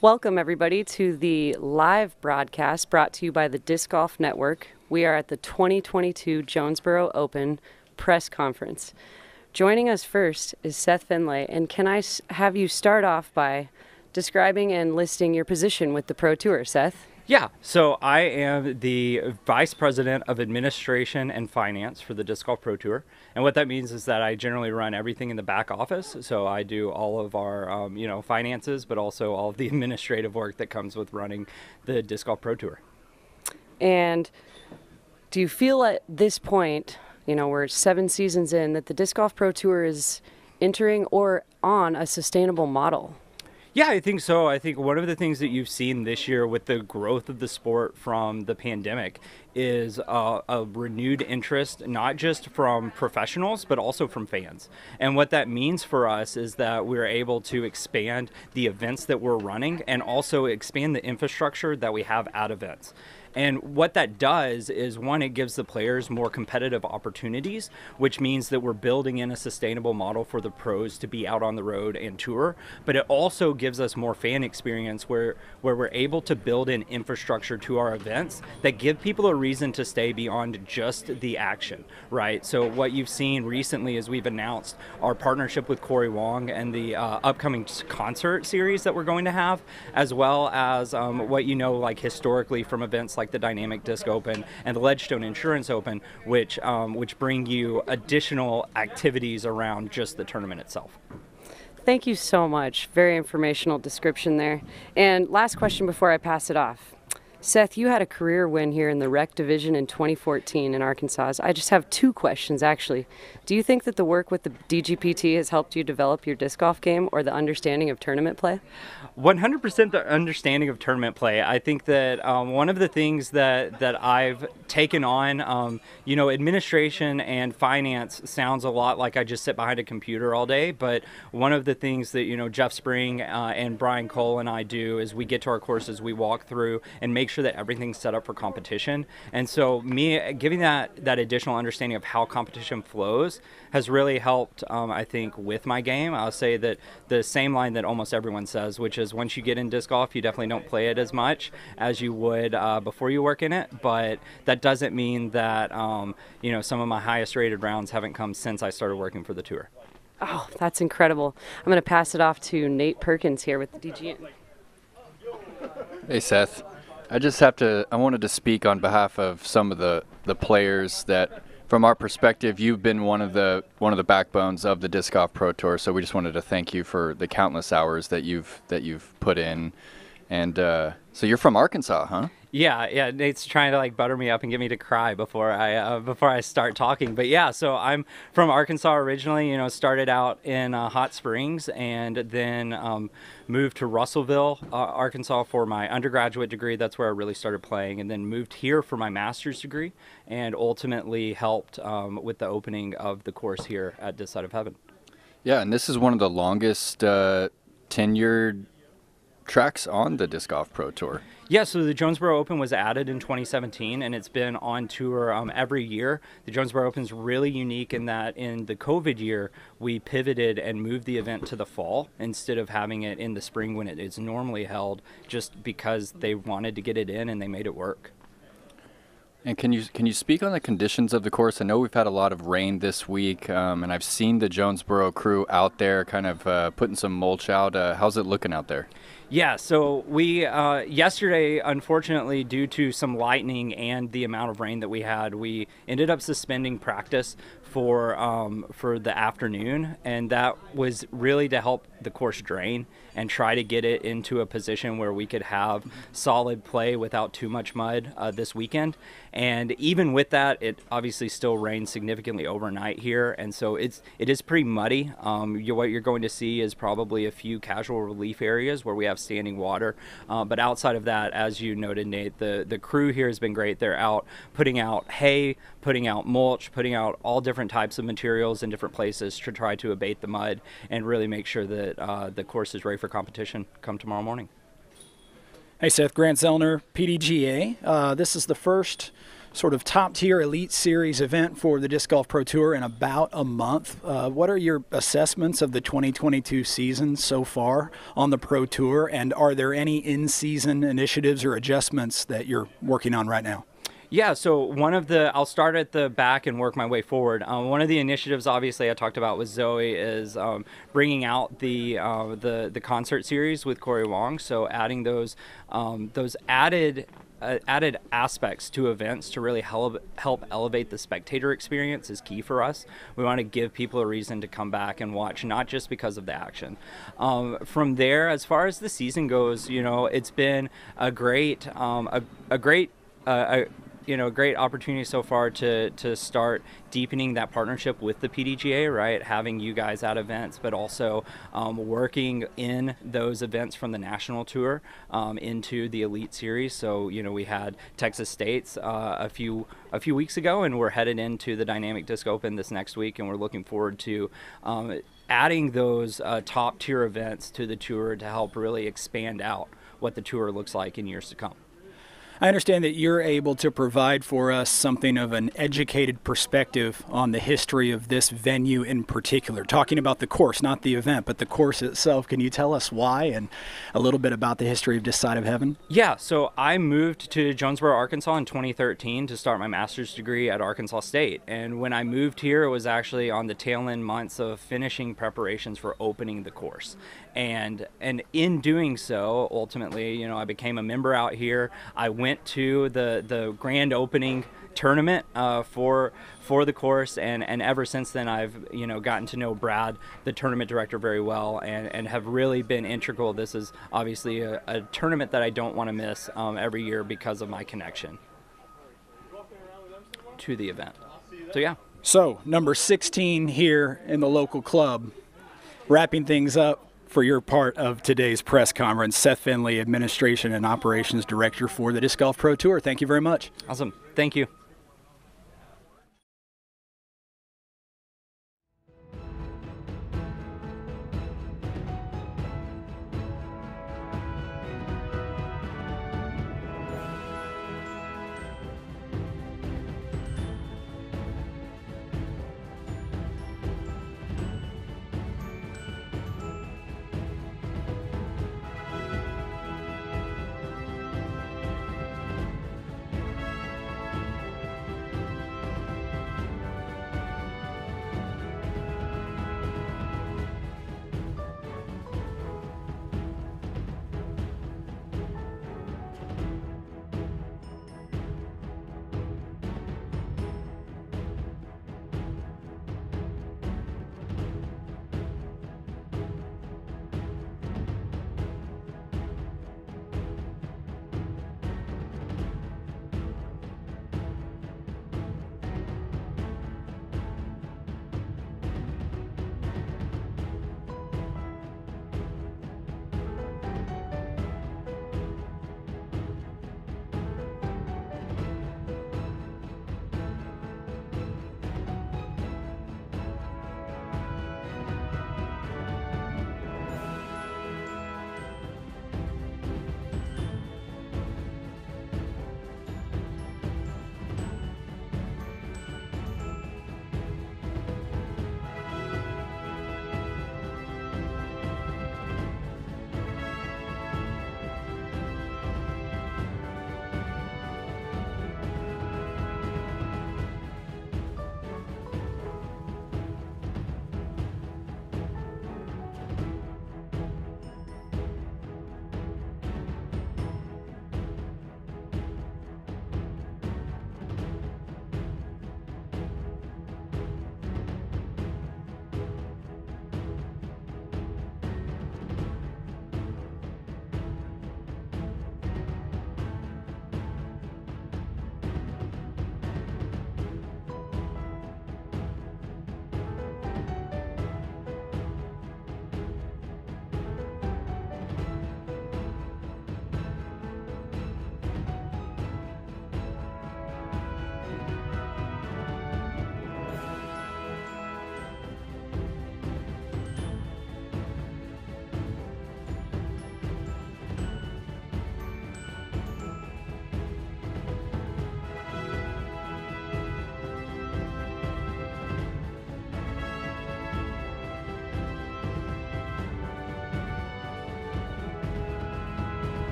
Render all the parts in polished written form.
Welcome, everybody, to the live broadcast brought to you by the Disc Golf Network. We are at the 2022 Jonesboro Open press conference. Joining us first is Seth Fendley, and can I have you start off by describing and listing your position with the Pro Tour, Seth? Yeah, so I am the Vice President of Administration and Finance for the Disc Golf Pro Tour. And what that means is that I generally run everything in the back office. So I do all of our, finances, but also all of the administrative work that comes with running the Disc Golf Pro Tour. And do you feel at this point, we're 7 seasons in, that the Disc Golf Pro Tour is entering or on a sustainable model? Yeah, I think so. I think one of the things that you've seen this year with the growth of the sport from the pandemic is a renewed interest, not just from professionals, but also from fans. And what that means for us is that we're able to expand the events that we're running and also expand the infrastructure that we have at events. And what that does is, one, it gives the players more competitive opportunities, which means that we're building in a sustainable model for the pros to be out on the road and tour. But it also gives us more fan experience where we're able to build in infrastructure to our events that give people a reason to stay beyond just the action, right? So what you've seen recently is we've announced our partnership with Corey Wong and the upcoming concert series that we're going to have, as well as like historically from events like the Dynamic Disc Open and the Ledgestone Insurance Open, which bring you additional activities around just the tournament itself. Thank you so much. Very informational description there. And last question before I pass it off. Seth, you had a career win here in the rec division in 2014 in Arkansas. I just have 2 questions, actually. Do you think that the work with the DGPT has helped you develop your disc golf game or the understanding of tournament play? 100% the understanding of tournament play. I think that one of the things that I've taken on, administration and finance sounds a lot like I just sit behind a computer all day, but one of the things that, Jeff Spring and Brian Cole and I do is we get to our courses, we walk through and make sure that everything's set up for competition. And so me giving that additional understanding of how competition flows has really helped, I think, with my game. I'll say that the same line that almost everyone says, which is once you get in disc golf, you definitely don't play it as much as you would before you work in it. But that doesn't mean that, some of my highest rated rounds haven't come since I started working for the tour. Oh, that's incredible. I'm going to pass it off to Nate Perkins here with the DGN. Hey, Seth. I wanted to speak on behalf of some of the players that, from our perspective, you've been one of the backbones of the Disc Golf Pro Tour. So we just wanted to thank you for the countless hours that you've put in. And so you're from Arkansas, huh? Yeah. Nate's trying to butter me up and get me to cry before I start talking. But yeah, so I'm from Arkansas originally. Started out in Hot Springs and then moved to Russellville, Arkansas for my undergraduate degree. That's where I really started playing, and then moved here for my master's degree, and ultimately helped with the opening of the course here at This Side of Heaven. Yeah, and this is one of the longest tenured tracks on the Disc Golf Pro Tour. Yeah, so the Jonesboro Open was added in 2017, and it's been on tour every year. The Jonesboro Open is really unique in that in the COVID year, we pivoted and moved the event to the fall instead of having it in the spring when it is normally held, just because they wanted to get it in and they made it work. And can you speak on the conditions of the course? I know we've had a lot of rain this week, and I've seen the Jonesboro crew out there kind of putting some mulch out. How's it looking out there? Yeah, so we yesterday, unfortunately, due to some lightning and the amount of rain that we had, we ended up suspending practice for the afternoon, and that was really to help the course drain and try to get it into a position where we could have solid play without too much mud this weekend. And even with that, it obviously still rained significantly overnight here, and so it is pretty muddy. What you're going to see is probably a few casual relief areas where we have standing water, but outside of that, as you noted, Nate, the crew here has been great. They're out putting out hay, putting out mulch, putting out all different types of materials in different places to try to abate the mud and really make sure that the course is ready for competition come tomorrow morning. Hey Seth, Grant Zellner, PDGA. This is the first sort of top-tier Elite Series event for the Disc Golf Pro Tour in about a month. What are your assessments of the 2022 season so far on the Pro Tour, and are there any in-season initiatives or adjustments that you're working on right now? Yeah, so I'll start at the back and work my way forward. One of the initiatives, obviously, I talked about with Zoe is bringing out the concert series with Corey Wong. So adding those added aspects to events to really help elevate the spectator experience is key for us. We want to give people a reason to come back and watch, not just because of the action. From there, as far as the season goes, it's been a great great opportunity so far to start deepening that partnership with the PDGA, right? Having you guys at events, but also working in those events from the national tour into the Elite Series. So, we had Texas State's a few weeks ago, and we're headed into the Dynamic Disc Open this next week, and we're looking forward to adding those top tier events to the tour to help really expand out what the tour looks like in years to come. I understand that you're able to provide for us something of an educated perspective on the history of this venue in particular, talking about the course, not the event, but the course itself. Can you tell us why and a little bit about the history of this side of heaven? Yeah, so I moved to Jonesboro, Arkansas in 2013 to start my master's degree at Arkansas State. And when I moved here, it was actually on the tail end months of finishing preparations for opening the course. And in doing so, ultimately, I became a member out here. I went to the grand opening tournament for the course, and ever since then I've gotten to know Brad, the tournament director, very well, and have really been integral. This is obviously a tournament that I don't want to miss every year because of my connection to the event. So yeah. So number 16 here in the local club, wrapping things up for your part of today's press conference, Seth Fendley, Administration and Operations Director for the Disc Golf Pro Tour. Thank you very much. Awesome. Thank you.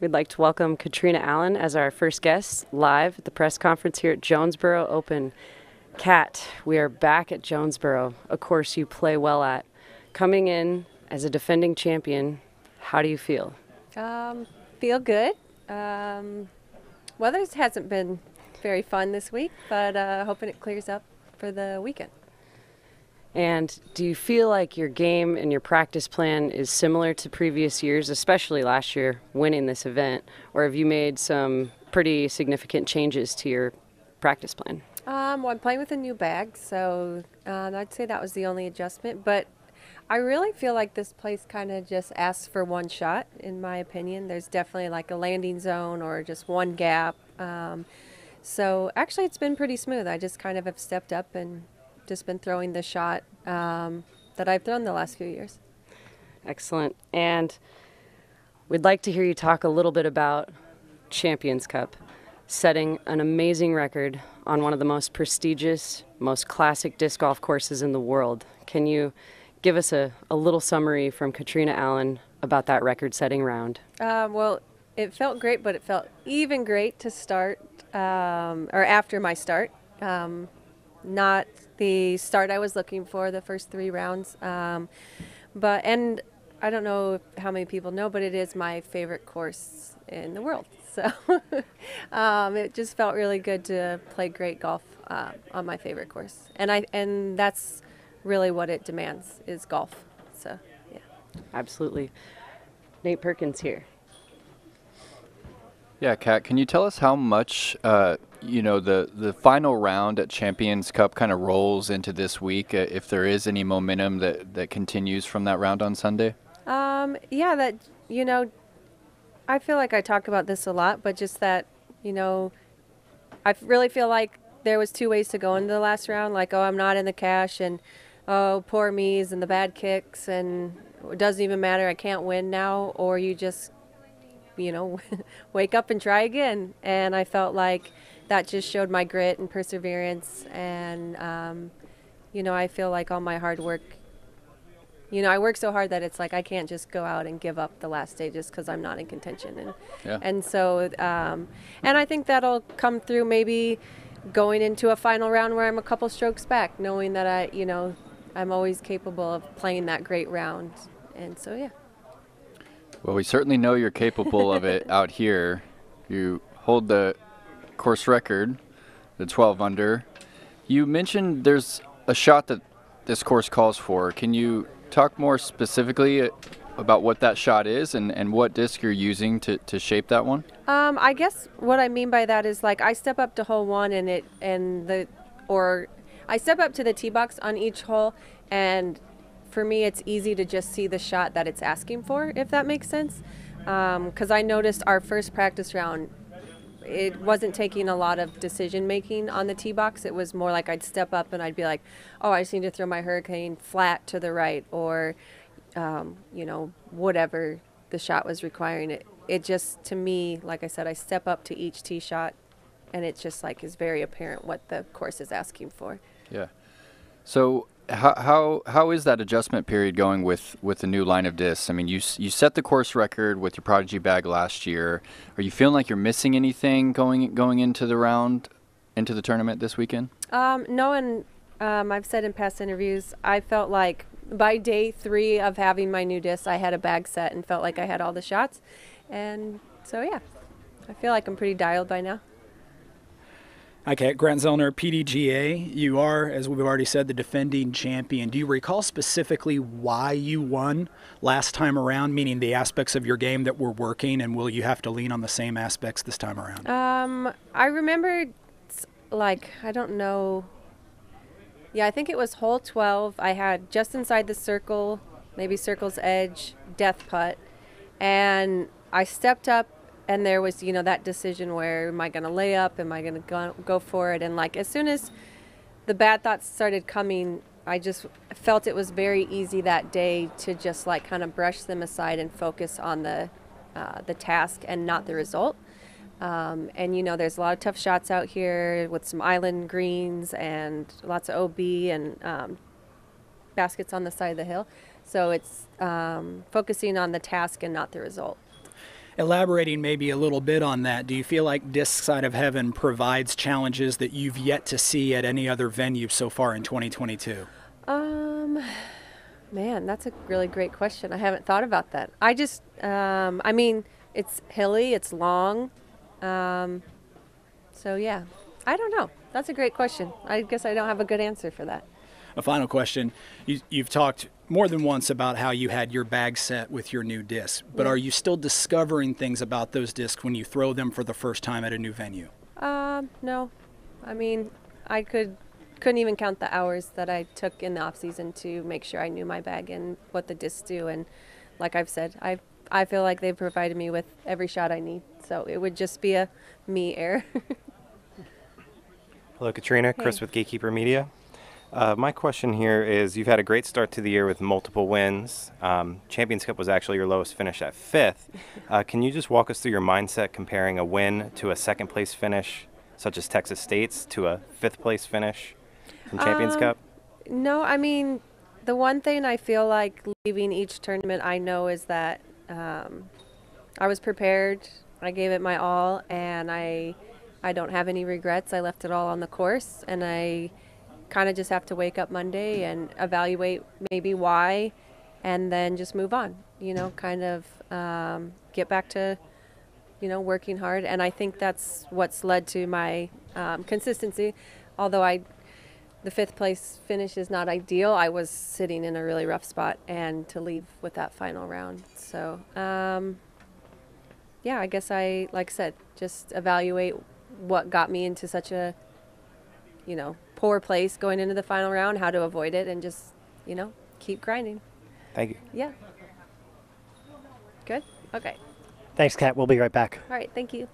we'd like to welcome Catrina Allen as our first guest live at the press conference here at Jonesboro Open. Kat, we are back at Jonesboro, a course you play well at. Coming in as a defending champion, how do you feel? Feel good. Weather hasn't been very fun this week, but hoping it clears up for the weekend. And do you feel like your game and your practice plan is similar to previous years, especially last year winning this event, or have you made some pretty significant changes to your practice plan? Well, I'm playing with a new bag, so I'd say that was the only adjustment, but I really feel like this place kind of just asks for one shot, in my opinion. There's definitely like a landing zone or just one gap. So actually it's been pretty smooth. I just kind of have stepped up and just been throwing the shot that I've thrown the last few years. Excellent. And we'd like to hear you talk a little bit about Champions Cup, setting an amazing record on one of the most prestigious, most classic disc golf courses in the world. Can you give us a little summary from Catrina Allen about that record-setting round? Well, it felt great, but it felt even great to start, or after my start. Not the start I was looking for, the first 3 rounds. And I don't know how many people know, but it is my favorite course in the world. So it just felt really good to play great golf on my favorite course. And that's really what it demands, is golf. So, yeah. Absolutely. Nate Perkins here. Yeah, Kat, can you tell us how much, the final round at Champions Cup kind of rolls into this week, if there is any momentum that continues from that round on Sunday? I feel like I talk about this a lot, but just that, I really feel like there was 2 ways to go into the last round, like, oh, I'm not in the cash, and oh, poor me's and the bad kicks, and it doesn't even matter, I can't win now, or you just, wake up and try again. And I felt like that just showed my grit and perseverance, and, I feel like all my hard work, I work so hard that it's like I can't just go out and give up the last day just because I'm not in contention. And so, and I think that'll come through maybe going into a final round where I'm a couple strokes back, knowing that I'm always capable of playing that great round. And so, yeah. Well, we certainly know you're capable of it out here. You hold the course record, the 12 under. You mentioned there's a shot that this course calls for. Can you talk more specifically about what that shot is and what disc you're using to shape that one? I guess what I mean by that is, like, I step up to hole 1 I step up to the tee box on each hole, and for me it's easy to just see the shot that it's asking for, if that makes sense. Because I noticed our first practice round, it wasn't taking a lot of decision making on the tee box. It was more like I'd step up and I'd be like, oh, I just need to throw my hurricane flat to the right, or whatever the shot was requiring. It just, to me, like I said, I step up to each tee shot, and it just like is very apparent what the course is asking for. Yeah. So how is that adjustment period going with the new line of discs? I mean, you set the course record with your Prodigy bag last year. Are you feeling like you're missing anything going into the round, into the tournament this weekend? No, and I've said in past interviews, I felt like by day 3 of having my new disc, I had a bag set and felt like I had all the shots. And so, yeah, I feel like I'm pretty dialed by now. Okay, Grant Zellner, PDGA, you are, as we've already said, the defending champion. Do you recall specifically why you won last time around, meaning the aspects of your game that were working, and will you have to lean on the same aspects this time around? I remember, like, I don't know. Yeah, I think it was hole 12. I had just inside the circle, maybe circle's edge, death putt, and I stepped up. And there was, that decision where, am I going to lay up? Am I going to go for it? And, like, as soon as the bad thoughts started coming, I just felt it was very easy that day to just, like, kind of brush them aside and focus on the task and not the result. And, there's a lot of tough shots out here with some island greens and lots of OB and baskets on the side of the hill. So it's focusing on the task and not the result. Elaborating maybe a little bit on that, do you feel like Disc Side of Heaven provides challenges that you've yet to see at any other venue so far in 2022? Man, that's a really great question. I haven't thought about that. I just, I mean, it's hilly, it's long. So yeah, I don't know. That's a great question. I guess I don't have a good answer for that. A final question. You've talked more than once about how you had your bag set with your new disc, but are you still discovering things about those discs when you throw them for the first time at a new venue? No. I mean, I couldn't even count the hours that I took in the off season to make sure I knew my bag and what the discs do. And like I've said, I feel like they've provided me with every shot I need. So it would just be a me error. Hello, Katrina. Chris with Gatekeeper Media. My question here is, you've had a great start to the year with multiple wins. Champions Cup was actually your lowest finish at 5th. Can you just walk us through your mindset comparing a win to a second place finish, such as Texas State's, to a 5th place finish in Champions Cup? No, I mean, the one thing I feel like leaving each tournament I know is that I was prepared, I gave it my all, and I don't have any regrets. I left it all on the course, and I kind of just have to wake up Monday and evaluate maybe why, and then just move on, kind of get back to, working hard. And I think that's what's led to my consistency. Although the 5th place finish is not ideal, I was sitting in a really rough spot, and to leave with that final round. So, yeah, I guess like I said, just evaluate what got me into such a, poor place going into the final round, how to avoid it, and just, keep grinding. Thank you. Yeah. Good? Okay. Thanks, Kat. We'll be right back. All right. Thank you.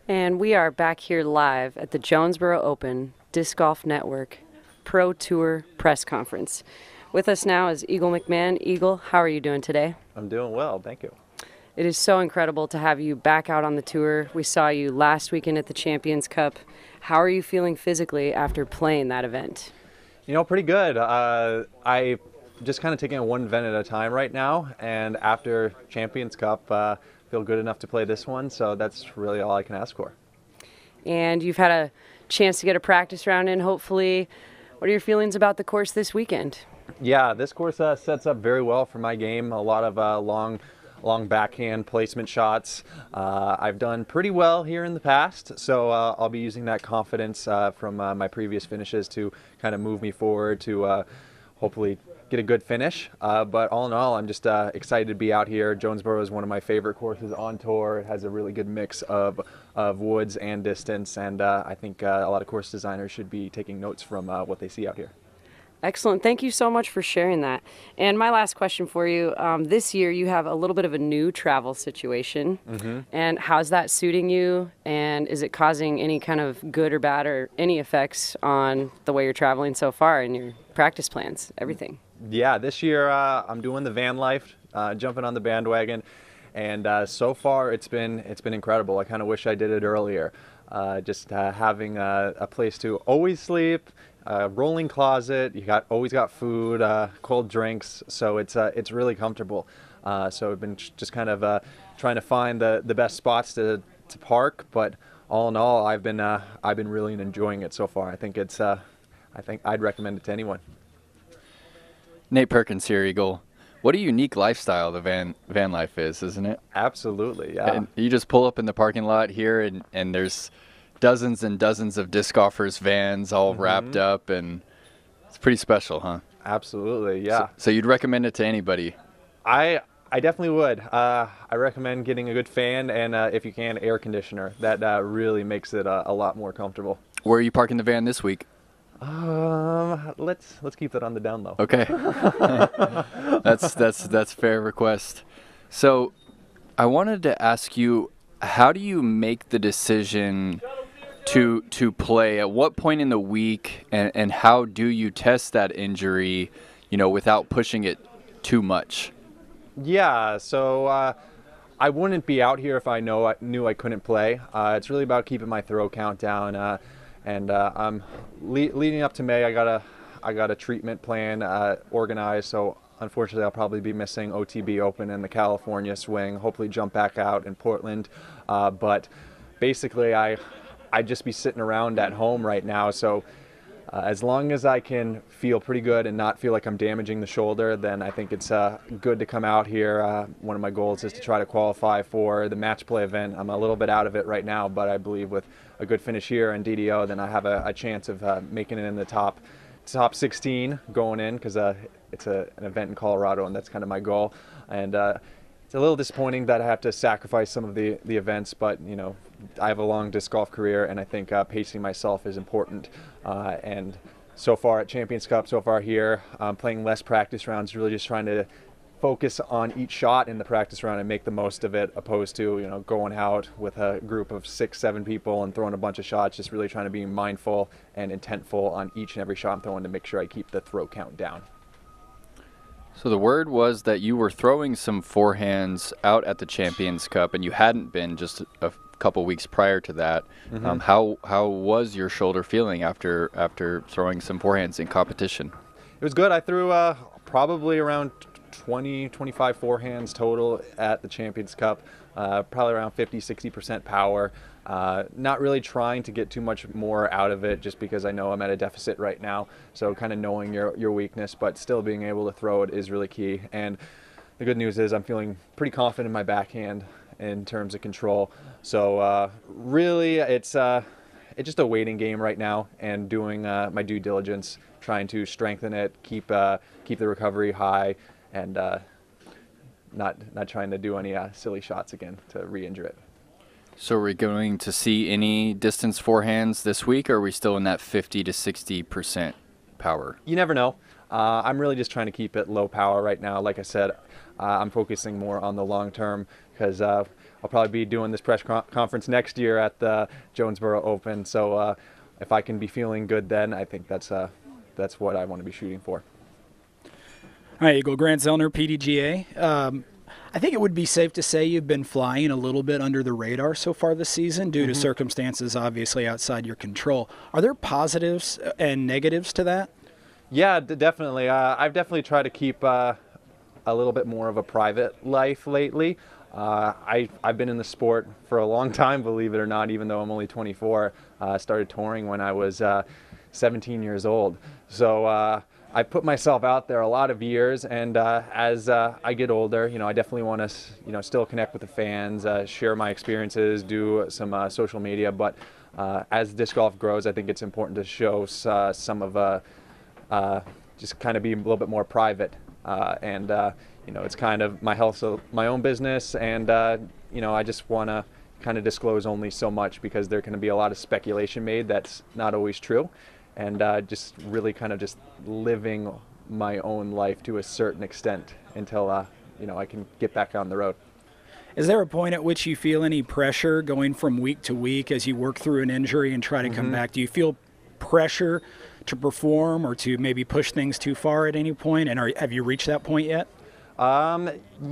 And we are back here live at the Jonesboro Open Disc Golf Network Pro Tour Press Conference. With us now is Eagle McMahon. Eagle, how are you doing today? I'm doing well, thank you. It is so incredible to have you back out on the tour. We saw you last weekend at the Champions Cup. How are you feeling physically after playing that event? You know, pretty good. I just kind of taking it one event at a time right now, and after Champions Cup, feel good enough to play this one, so that's really all I can ask for. And you've had a chance to get a practice round in, hopefully. What are your feelings about the course this weekend? Yeah, this course sets up very well for my game. A lot of long backhand placement shots. I've done pretty well here in the past, so I'll be using that confidence from my previous finishes to kind of move me forward to hopefully get a good finish. But all in all, I'm just excited to be out here. Jonesboro is one of my favorite courses on tour. It has a really good mix of woods and distance, and I think a lot of course designers should be taking notes from what they see out here. Excellent. Thank you so much for sharing that. And my last question for you, this year you have a little bit of a new travel situation. Mm-hmm. And how's that suiting you? And is it causing any kind of good or bad or any effects on the way you're traveling so far and your practice plans, everything? Yeah, this year I'm doing the van life, jumping on the bandwagon. And so far it's been incredible. I kind of wish I did it earlier. Just having a place to always sleep, rolling closet. You always got food, cold drinks, so it's really comfortable. So I've been just kind of trying to find the best spots to park. But all in all, I've been really enjoying it so far. I think I'd recommend it to anyone. Nate Perkins here, Eagle. What a unique lifestyle the van life is, isn't it? Absolutely, yeah. And you just pull up in the parking lot here, and there's dozens and dozens of disc golfers' vans all wrapped up, and it's pretty special, huh? Absolutely, yeah. So you'd recommend it to anybody? I definitely would. I recommend getting a good fan and, if you can, air conditioner. That really makes it a lot more comfortable. Where are you parking the van this week? Let's keep that on the down low. Okay. That's fair request. So I wanted to ask you, how do you make the decision to play? At what point in the week, and how do you test that injury, without pushing it too much? Yeah, so I wouldn't be out here if I knew I couldn't play. It's really about keeping my throw count down. And I'm leading up to May. I got a treatment plan organized. So unfortunately, I'll probably be missing OTB Open and the California swing. Hopefully, jump back out in Portland. But basically, I'd just be sitting around at home right now. So as long as I can feel pretty good and not feel like I'm damaging the shoulder, then I think it's good to come out here. One of my goals is to try to qualify for the match play event. I'm a little bit out of it right now, but I believe with a good finish here in DDO, then I have a chance of making it in the top 16 going in, because it's an event in Colorado, and that's kind of my goal. And it's a little disappointing that I have to sacrifice some of the events, but I have a long disc golf career, and I think pacing myself is important. And so far at Champions Cup, so far here, playing less practice rounds, really just trying to focus on each shot in the practice round and make the most of it, opposed to going out with a group of 6-7 people and throwing a bunch of shots. Just really trying to be mindful and intentful on each and every shot I'm throwing to make sure I keep the throw count down. So the word was that you were throwing some forehands out at the Champions Cup, and you hadn't been just a couple weeks prior to that. Mm-hmm. How was your shoulder feeling after throwing some forehands in competition? It was good. I threw probably around 25 forehands total at the Champions Cup, probably around 50-60% power. Not really trying to get too much more out of it, just because I know I'm at a deficit right now. So kind of knowing your weakness, but still being able to throw it is really key. And the good news is I'm feeling pretty confident in my backhand in terms of control. So really it's just a waiting game right now, and doing my due diligence, trying to strengthen it, keep the recovery high, and not trying to do any silly shots again to re-injure it. So are we going to see any distance forehands this week, or are we still in that 50 to 60% power? You never know. I'm really just trying to keep it low power right now. Like I said, I'm focusing more on the long term because I'll probably be doing this press conference next year at the Jonesboro Open. So if I can be feeling good then, I think that's what I want to be shooting for. All right, Eagle. Grant Zellner, PDGA. I think it would be safe to say you've been flying a little bit under the radar so far this season due to circumstances obviously outside your control. Are there positives and negatives to that? Yeah, definitely. I've definitely tried to keep a little bit more of a private life lately. I've been in the sport for a long time, believe it or not, even though I'm only 24. I started touring when I was 17 years old. So I put myself out there a lot of years, and as I get older, I definitely want to, still connect with the fans, share my experiences, do some social media. But as disc golf grows, I think it's important to show some of just kind of be a little bit more private, and it's kind of my health, so my own business, and I just want to kind of disclose only so much because there can be a lot of speculation made that's not always true. And just really kind of just living my own life to a certain extent until, I can get back on the road. Is there a point at which you feel any pressure going from week to week as you work through an injury and try to come back? Do you feel pressure to perform or to maybe push things too far at any point? And have you reached that point yet?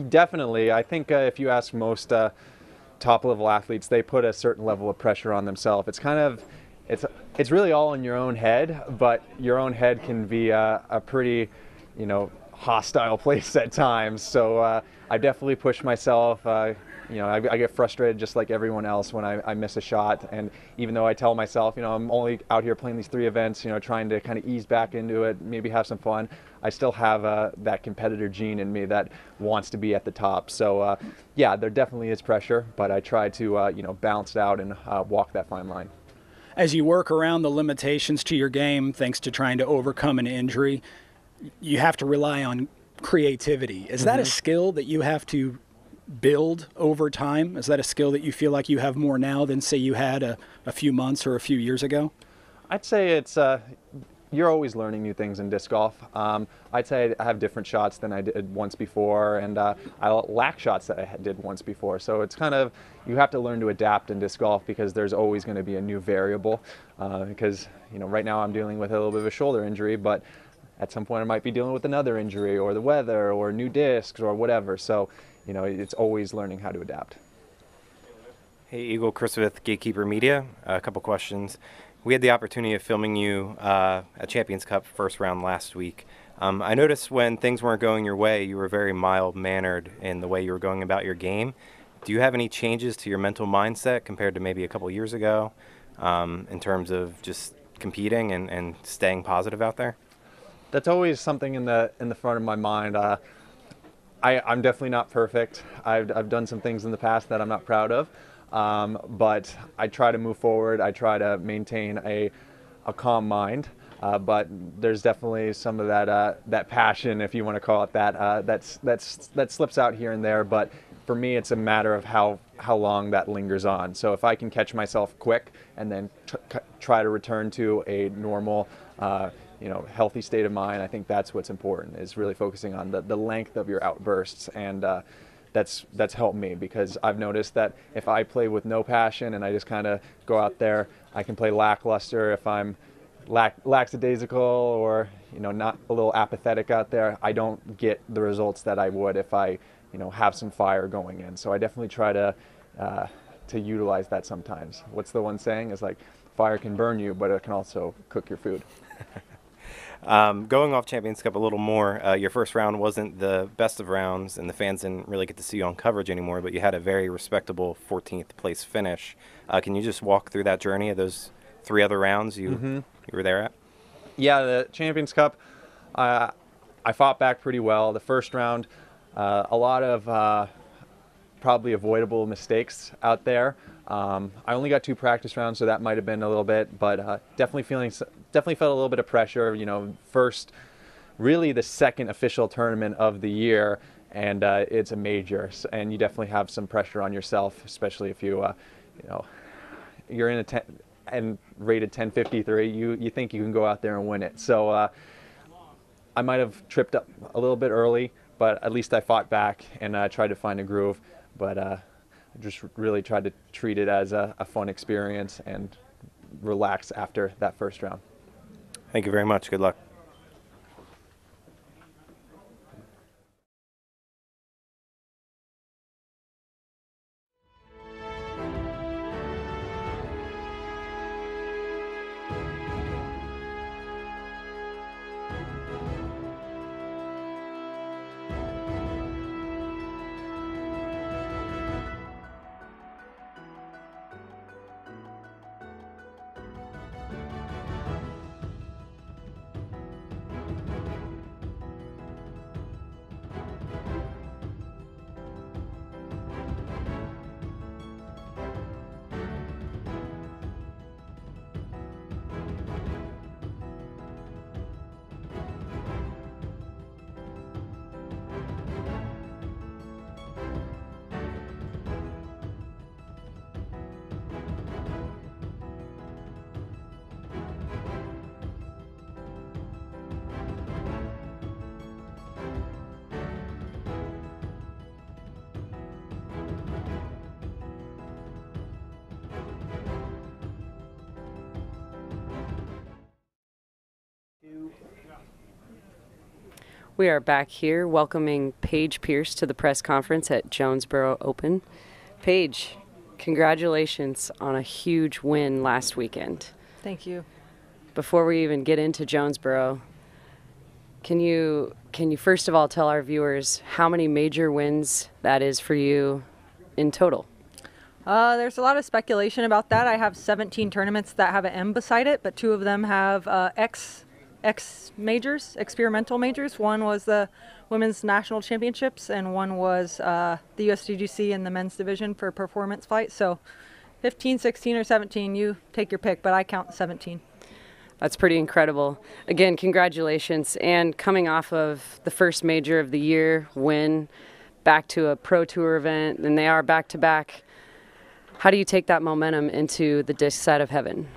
Definitely. I think if you ask most top-level athletes, they put a certain level of pressure on themselves. It's kind of it's really all in your own head, but your own head can be a pretty, hostile place at times. So I definitely push myself. I get frustrated just like everyone else when I miss a shot. And even though I tell myself, I'm only out here playing these 3 events, trying to kind of ease back into it, maybe have some fun, I still have that competitor gene in me that wants to be at the top. So yeah, there definitely is pressure, but I try to, balance it out and walk that fine line. As you work around the limitations to your game, thanks to trying to overcome an injury, you have to rely on creativity. Is that a skill that you have to build over time? Is that a skill that you feel like you have more now than, say, you had a few months or a few years ago? I'd say it's you're always learning new things in disc golf. I'd say I have different shots than I did once before, and I lack shots that I did once before. So it's kind of, you have to learn to adapt in disc golf because there's always going to be a new variable. Because right now I'm dealing with a little bit of a shoulder injury, but at some point I might be dealing with another injury or the weather or new discs or whatever. So it's always learning how to adapt. Hey, Eagle, Chris with Gatekeeper Media. A couple questions. We had the opportunity of filming you at Champions Cup first round last week. I noticed when things weren't going your way, you were very mild-mannered in the way you were going about your game. Do you have any changes to your mental mindset compared to maybe a couple years ago in terms of just competing and staying positive out there? That's always something in the front of my mind. I'm definitely not perfect. I've done some things in the past that I'm not proud of. But I try to move forward. I try to maintain a calm mind. But there's definitely some of that passion, if you want to call it that, that slips out here and there. But for me, it's a matter of how long that lingers on. So if I can catch myself quick and then try to return to a normal, healthy state of mind, I think that's what's important, is really focusing on the length of your outbursts. And that's helped me, because I've noticed that if I play with no passion and I just kind of go out there, I can play lackluster. If I'm lackadaisical or not a little apathetic out there, I don't get the results that I would if I have some fire going in. So I definitely try to utilize that sometimes. What's the one saying? It's like, fire can burn you, but it can also cook your food. Going off Champions Cup a little more, your first round wasn't the best of rounds, and the fans didn't really get to see you on coverage anymore, but you had a very respectable 14th place finish. Can you just walk through that journey of those 3 other rounds you were there at? Yeah, the Champions Cup, I fought back pretty well. The first round, a lot of probably avoidable mistakes out there. I only got 2 practice rounds, so that might have been a little bit, but definitely felt a little bit of pressure. First, really the second official tournament of the year, and it's a major, and you definitely have some pressure on yourself, especially if you're in and rated 1053. You think you can go out there and win it. So I might have tripped up a little bit early, but at least I fought back and tried to find a groove. But I just really tried to treat it as a fun experience and relax after that first round. Thank you very much. Good luck. We are back here welcoming Paige Pierce to the press conference at Jonesboro Open. Paige, congratulations on a huge win last weekend. Thank you. Before we even get into Jonesboro, can you first of all tell our viewers how many major wins that is for you in total? There's a lot of speculation about that. I have 17 tournaments that have an M beside it, but 2 of them have X majors, experimental majors. One was the Women's National Championships, and one was the USDGC in the men's division for performance flight. So 15, 16, or 17, you take your pick, but I count 17. That's pretty incredible. Again, congratulations. And coming off of the first major of the year win, back to a Pro Tour event, and they are back-to-back, how do you take that momentum into the disc side of heaven?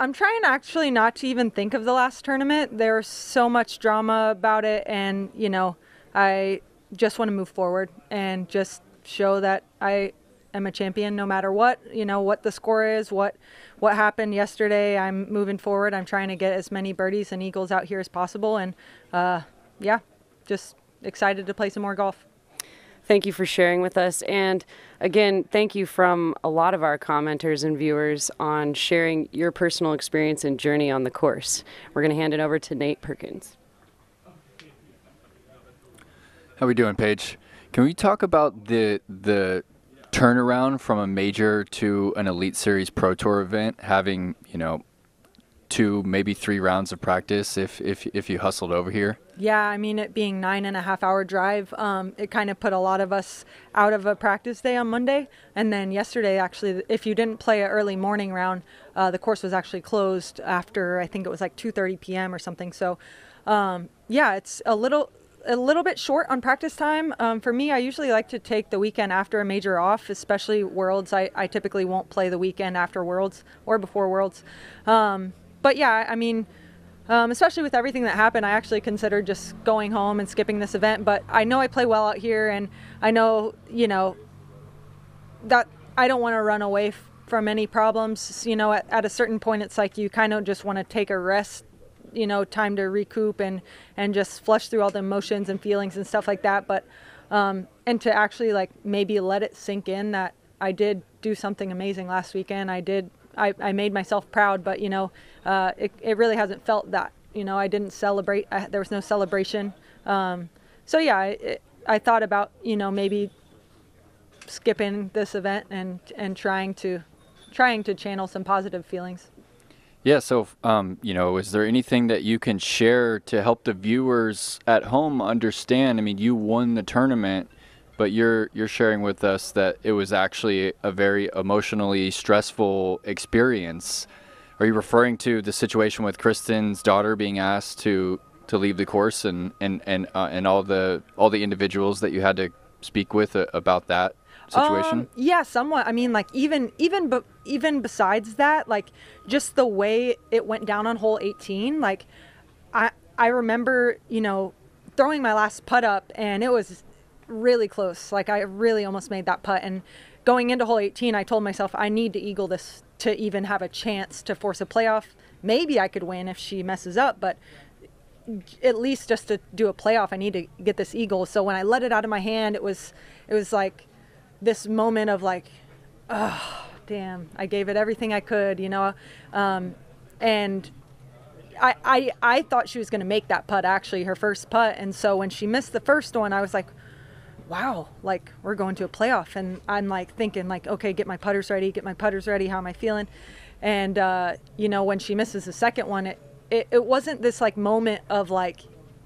I'm trying actually not to even think of the last tournament. There's so much drama about it, and, I just want to move forward and just show that I am a champion no matter what, what the score is, what happened yesterday. I'm moving forward. I'm trying to get as many birdies and eagles out here as possible, and, just excited to play some more golf. Thank you for sharing with us. And again, thank you from a lot of our commenters and viewers on sharing your personal experience and journey on the course. We're going to hand it over to Nate Perkins. How we doing, Paige? Can we talk about the turnaround from a major to an Elite Series Pro Tour event, having, 2, maybe 3 rounds of practice if you hustled over here? Yeah, it being 9.5-hour drive, it kind of put a lot of us out of a practice day on Monday. And then yesterday, actually, if you didn't play an early morning round, the course was actually closed after, I think it was like 2:30 p.m. or something. So, it's a little bit short on practice time. For me, I usually like to take the weekend after a major off, especially Worlds. I typically won't play the weekend after Worlds or before Worlds. But yeah, especially with everything that happened, I actually considered just going home and skipping this event. But I know I play well out here, and I know, that I don't want to run away from any problems. At a certain point, it's like you kind of just want to take a rest, time to recoup and just flush through all the emotions and feelings and stuff like that. But and to actually maybe let it sink in that I did do something amazing last weekend. I made myself proud, but it really hasn't felt that. I didn't celebrate. There was no celebration. So yeah, I thought about maybe skipping this event and trying to channel some positive feelings. Yeah. So is there anything that you can share to help the viewers at home understand? You won the tournament, but you're sharing with us that it was actually a very emotionally stressful experience. Are you referring to the situation with Kristin's daughter being asked to leave the course and all the individuals that you had to speak with about that situation? Yeah, somewhat. Even besides that, just the way it went down on hole 18, I remember, throwing my last putt up, and it was really close. Like, I really almost made that putt. And going into hole 18, I told myself I need to eagle this to even have a chance to force a playoff. Maybe I could win if she messes up, but at least just to do a playoff, I need to get this eagle. So when I let it out of my hand, it was like this moment of like, oh, damn, I gave it everything I could, and I thought she was going to make that putt, actually, her first putt. And so when she missed the first one, I was like, wow, like, we're going to a playoff. And I'm like thinking like, okay, get my putters ready. How am I feeling? And, when she misses the second one, it wasn't this like moment of like,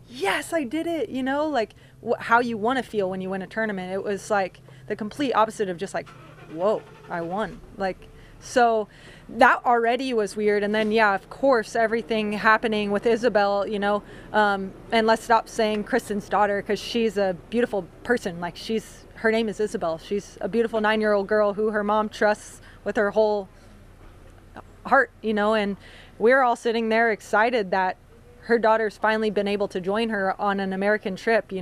yes, I did it, like how you want to feel when you win a tournament. It was like the complete opposite of just like, whoa, I won. Like, so that already was weird. And then, yeah, of course, everything happening with Isabel, and let's stop saying Kristin's daughter, because she's a beautiful person. Like, her name is Isabel. She's a beautiful 9-year-old girl who her mom trusts with her whole heart, and we're all sitting there excited that her daughter's finally been able to join her on an American trip.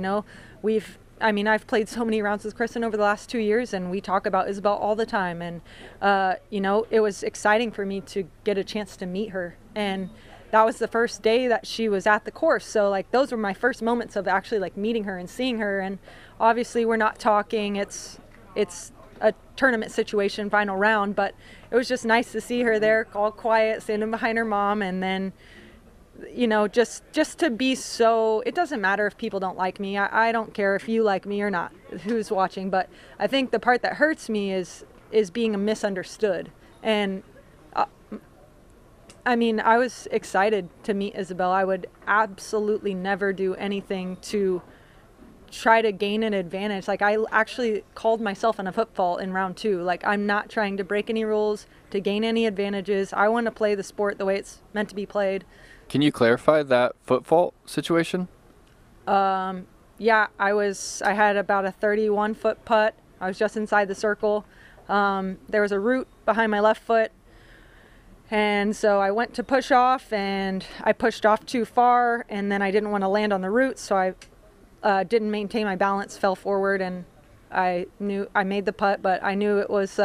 I've played so many rounds with Kristin over the last 2 years, and we talk about Isabel all the time. And, it was exciting for me to get a chance to meet her. And that was the first day that she was at the course. So, like, those were my first moments of actually, like, meeting her and seeing her. And obviously we're not talking. It's a tournament situation, final round. But it was just nice to see her there, all quiet, standing behind her mom. And then, just to be so, it doesn't matter if people don't like me. I don't care if you like me or not, who's watching. But I think the part that hurts me is being misunderstood. And I was excited to meet Isabel. I would absolutely never do anything to try to gain an advantage. Like, I actually called myself in a foot fault in round 2. Like, I'm not trying to break any rules to gain any advantages. I want to play the sport the way it's meant to be played. Can you clarify that foot fault situation? Yeah, I had about a 31-foot putt. I was just inside the circle. There was a root behind my left foot. And so I went to push off, and I pushed off too far, and then I didn't want to land on the root, so I didn't maintain my balance, fell forward, and I knew I made the putt, but I knew it was,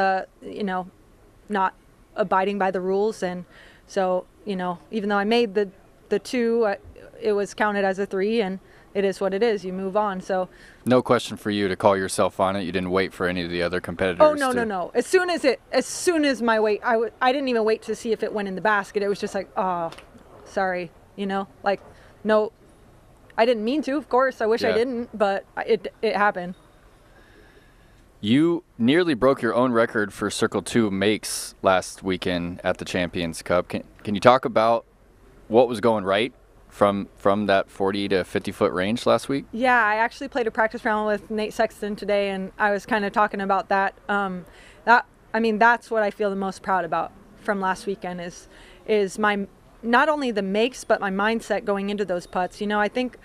not abiding by the rules. And so, even though I made the 2, it was counted as a 3, and it is what it is. You move on. So no question for you to call yourself on it. You didn't wait for any of the other competitors. Oh, no. As soon as my weight, I didn't even wait to see if it went in the basket. It was just like, oh, sorry, like, no, I didn't mean to, of course. I wish I didn't, but it happened. You nearly broke your own record for Circle 2 makes last weekend at the Champions Cup. Can you talk about what was going right from that 40 to 50-foot range last week? Yeah, I actually played a practice round with Nate Sexton today, and I was kind of talking about that. That's what I feel the most proud about from last weekend is my, not only the makes, but my mindset going into those putts. I think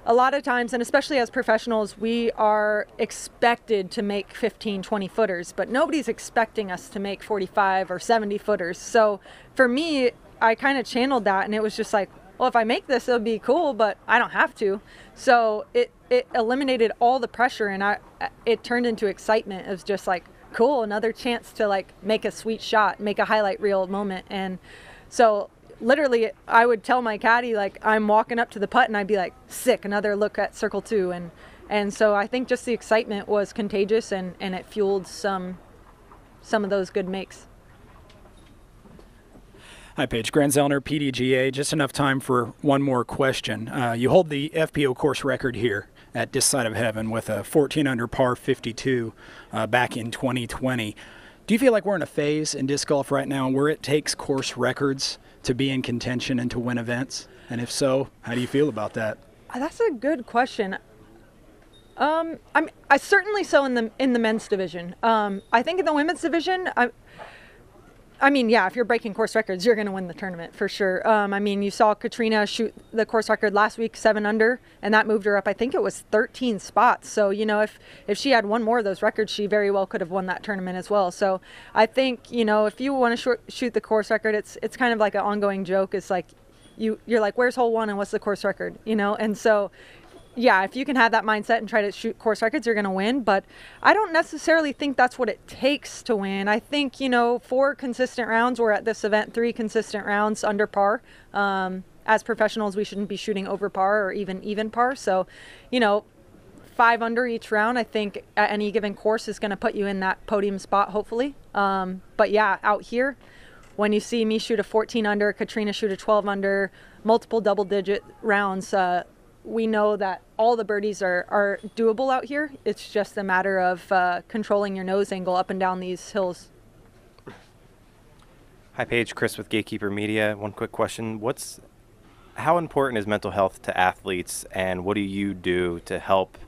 a lot of times, and especially as professionals, we are expected to make 15, 20 footers, but nobody's expecting us to make 45 or 70 footers. So for me, I kind of channeled that, and it was just like, well, if I make this, it'll be cool, but I don't have to. So it eliminated all the pressure, and it turned into excitement. It was just like, cool, another chance to like make a sweet shot, make a highlight reel moment. And so literally I would tell my caddy, like, I'm walking up to the putt, and I'd be like, sick, another look at Circle 2. And so I think just the excitement was contagious, and it fueled some of those good makes. Hi, Paige. Grant Zellner, PDGA. Just enough time for one more question. You hold the FPO course record here at this side of heaven with a 14 under par 52 back in 2020. Do you feel like we're in a phase in disc golf right now where it takes course records to be in contention and to win events? And if so, how do you feel about that? That's a good question. I certainly so in the men's division. I think in the women's division, if you're breaking course records, you're going to win the tournament for sure. You saw Catrina shoot the course record last week, 7 under, and that moved her up. I think it was 13 spots. So, if she had one more of those records, she very well could have won that tournament as well. So I think, if you want to shoot the course record, it's kind of like an ongoing joke. It's like, you're like, where's hole 1 and what's the course record, And so, yeah, if you can have that mindset and try to shoot course records, you're going to win. But I don't necessarily think that's what it takes to win. I think, 4 consistent rounds. We're at this event, 3 consistent rounds under par. As professionals, we shouldn't be shooting over par or even par. So, 5 under each round, I think at any given course is going to put you in that podium spot, hopefully. But yeah, out here, when you see me shoot a 14 under, Catrina shoot a 12 under, multiple double-digit rounds, we know that all the birdies are doable out here. It's just a matter of controlling your nose angle up and down these hills. Hi, Paige. Chris with Gatekeeper Media. One quick question. How important is mental health to athletes, and what do you do to help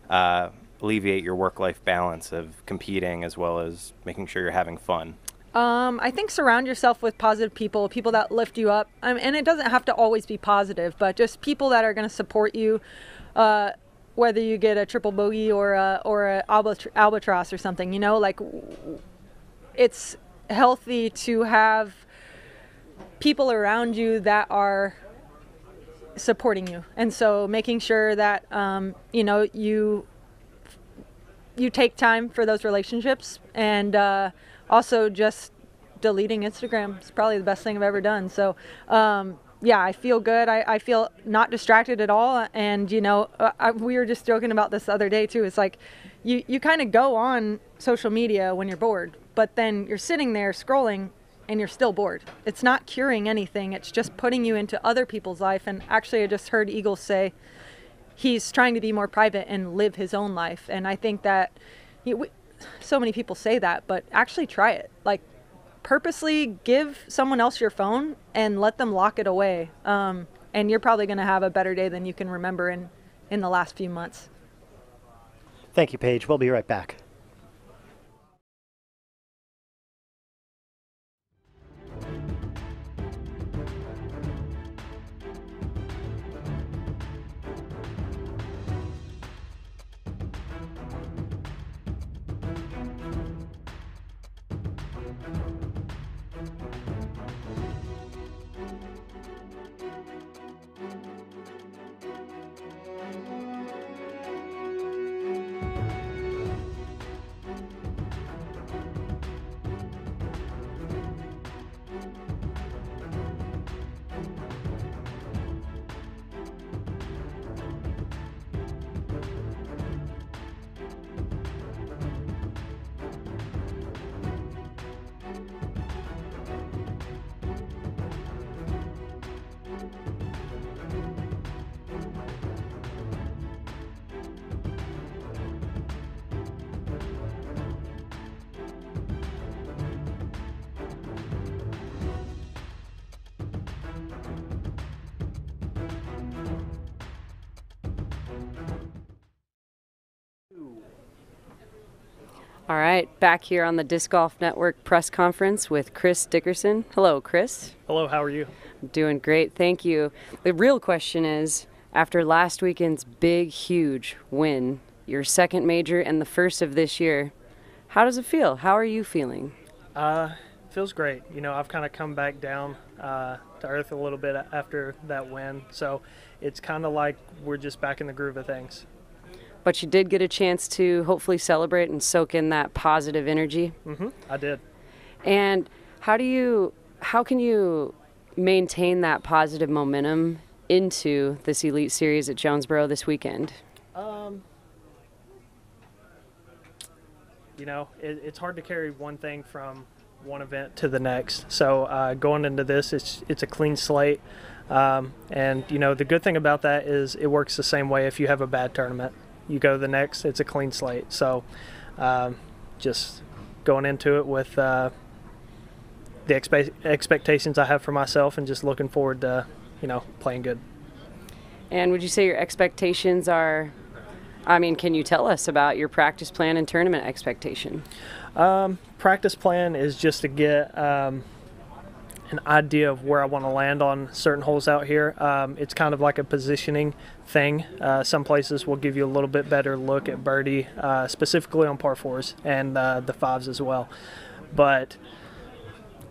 alleviate your work-life balance of competing as well as making sure you're having fun? I think surround yourself with positive people that lift you up. And it doesn't have to always be positive, but just people that are going to support you, whether you get a triple bogey or a albatross or something, like it's healthy to have people around you that are supporting you. And so making sure that, you take time for those relationships, and also just deleting Instagram is probably the best thing I've ever done. So, yeah, I feel good. I feel not distracted at all. And, we were just joking about this the other day too. It's like you kind of go on social media when you're bored, but then you're sitting there scrolling and you're still bored. It's not curing anything. It's just putting you into other people's life. And actually, I just heard Eagles say he's trying to be more private and live his own life. And I think that so many people say that, but actually try it. Like, purposely give someone else your phone and let them lock it away. And you're probably going to have a better day than you can remember in the last few months. Thank you, Paige. We'll be right back. All right, back here on the Disc Golf Network press conference with Chris Dickerson. Hello, Chris. Hello, how are you? I'm doing great, thank you. The real question is, after last weekend's big, huge win, your second major and the first of this year, how does it feel? How are you feeling? Feels great. I've kind of come back down to earth a little bit after that win, so it's kind of like we're just back in the groove of things. But you did get a chance to hopefully celebrate and soak in that positive energy. I did. And how can you maintain that positive momentum into this Elite Series at Jonesboro this weekend? It's hard to carry one thing from one event to the next. So going into this, it's a clean slate. And the good thing about that is it works the same way if you have a bad tournament. You go to the next, it's a clean slate. So just going into it with the expectations I have for myself and just looking forward to, playing good. And would you say your expectations are, can you tell us about your practice plan and tournament expectation? Practice plan is just to get an idea of where I want to land on certain holes out here. It's kind of like a positioning thing. Some places will give you a little bit better look at birdie, specifically on par fours and the fives as well. But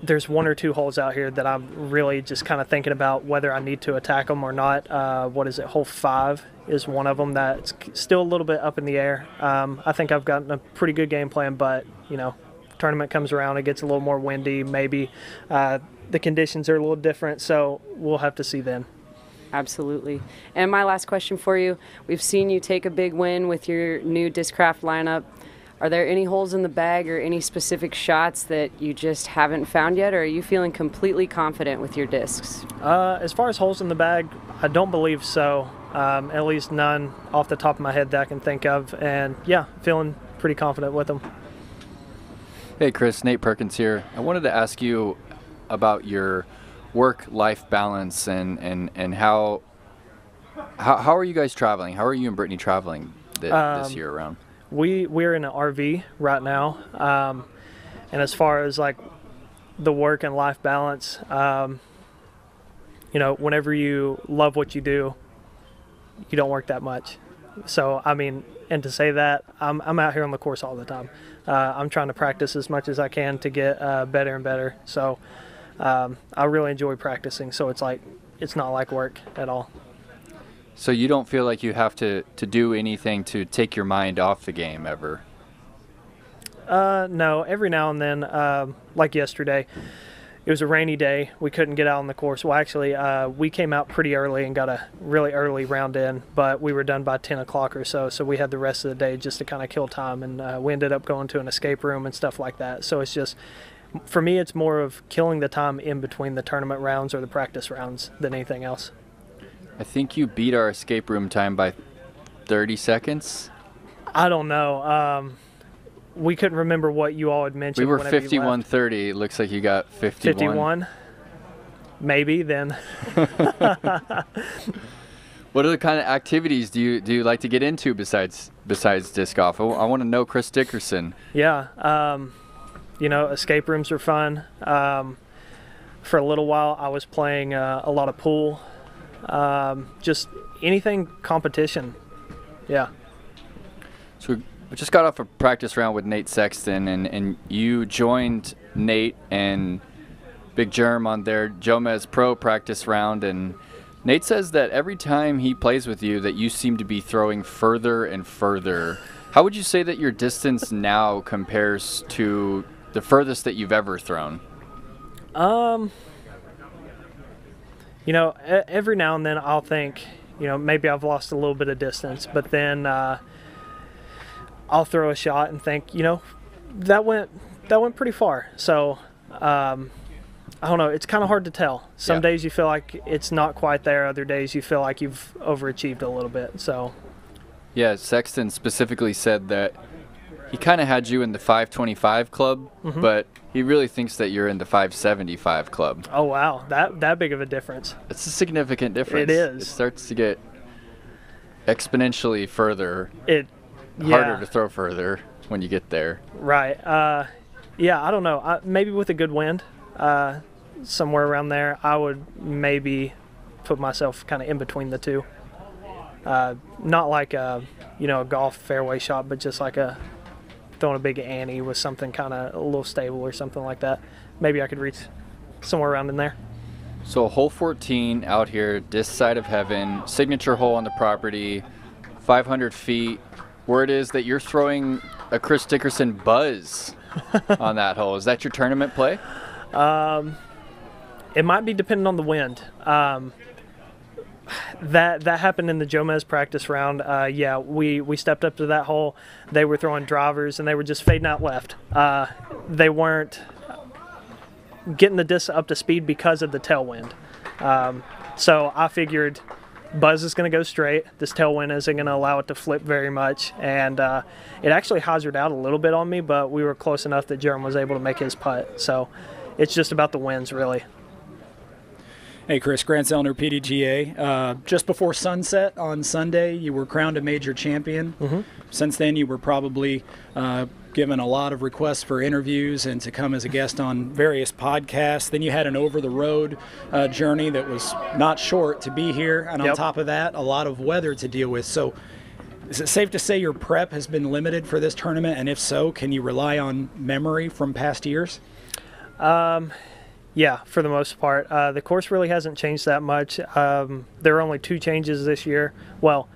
there's one or two holes out here that I'm really just kind of thinking about whether I need to attack them or not. What is it? Hole 5 is one of them that's still a little bit up in the air. I think I've gotten a pretty good game plan, but, you know, tournament comes around, it gets a little more windy. Maybe the conditions are a little different, so we'll have to see then. Absolutely. And my last question for you, we've seen you take a big win with your new Discraft lineup. Are there any holes in the bag or any specific shots that you just haven't found yet, or are you feeling completely confident with your discs? As far as holes in the bag, I don't believe so. At least none off the top of my head that I can think of. And yeah, feeling pretty confident with them. Hey Chris, Nate Perkins here. I wanted to ask you about your work-life balance and how are you guys traveling? How are you and Brittany traveling this year around? We're in an RV right now, and as far as like the work and life balance, you know, whenever you love what you do, you don't work that much. So I mean, and to say that, I'm out here on the course all the time. I'm trying to practice as much as I can to get better and better. So I really enjoy practicing. So it's not like work at all. So you don't feel like you have to do anything to take your mind off the game ever? No, every now and then, like yesterday, it was a rainy day. We couldn't get out on the course. Well, actually, we came out pretty early and got a really early round in, but we were done by 10 o'clock or so, so we had the rest of the day just to kind of kill time, and we ended up going to an escape room and stuff like that. So it's just, for me, it's more of killing the time in between the tournament rounds or the practice rounds than anything else. I think you beat our escape room time by 30 seconds. I don't know. We couldn't remember what you all had mentioned. We were 51:30. It looks like you got 51. 51? Maybe then. What other kind of activities do you like to get into besides disc golf? I want to know Chris Dickerson. Yeah. You know, escape rooms are fun. For a little while, I was playing a lot of pool. Just anything competition. Yeah. So we just got off a practice round with Nate Sexton, and you joined Nate and Big Germ on their Jomez Pro practice round, and Nate says that every time he plays with you that you seem to be throwing further and further. How would you say that your distance now compares to the furthest that you've ever thrown? You know, every now and then I'll think, you know, maybe I've lost a little bit of distance, but then I'll throw a shot and think, you know, that went pretty far. So I don't know, it's kind of hard to tell. Some days you feel like it's not quite there, other days you feel like you've overachieved a little bit. So yeah, Sexton specifically said that he kind of had you in the 525 club, but he really thinks that you're in the 575 club. Oh wow, that big of a difference. It's a significant difference. It is. It starts to get exponentially further. Yeah. Harder to throw further when you get there. Right. Yeah, I don't know. Maybe with a good wind, somewhere around there, I would maybe put myself kind of in between the two. Not like a golf fairway shot, but just like throwing a big ante with something kind of a little stable or something like that. Maybe I could reach somewhere around in there. So hole 14 out here, this side of heaven, signature hole on the property, 500 feet. Word is that you're throwing a Chris Dickerson buzz on that hole. Is that your tournament play? It might be dependent on the wind. That happened in the Jomez practice round. Yeah, we stepped up to that hole. They were throwing drivers, and they were just fading out left. They weren't getting the disc up to speed because of the tailwind. So I figured buzz is going to go straight. This tailwind isn't going to allow it to flip very much. And it actually hazarded out a little bit on me, but we were close enough that Jerem was able to make his putt. So it's just about the winds, really. Hey, Chris, Grant Zellner, PDGA. Just before sunset on Sunday, you were crowned a major champion. Since then, you were probably given a lot of requests for interviews and to come as a guest on various podcasts. Then you had an over-the-road journey that was not short to be here. And on top of that, a lot of weather to deal with. So is it safe to say your prep has been limited for this tournament? And if so, can you rely on memory from past years? Yeah, for the most part. The course really hasn't changed that much. There are only 2 changes this year. Well,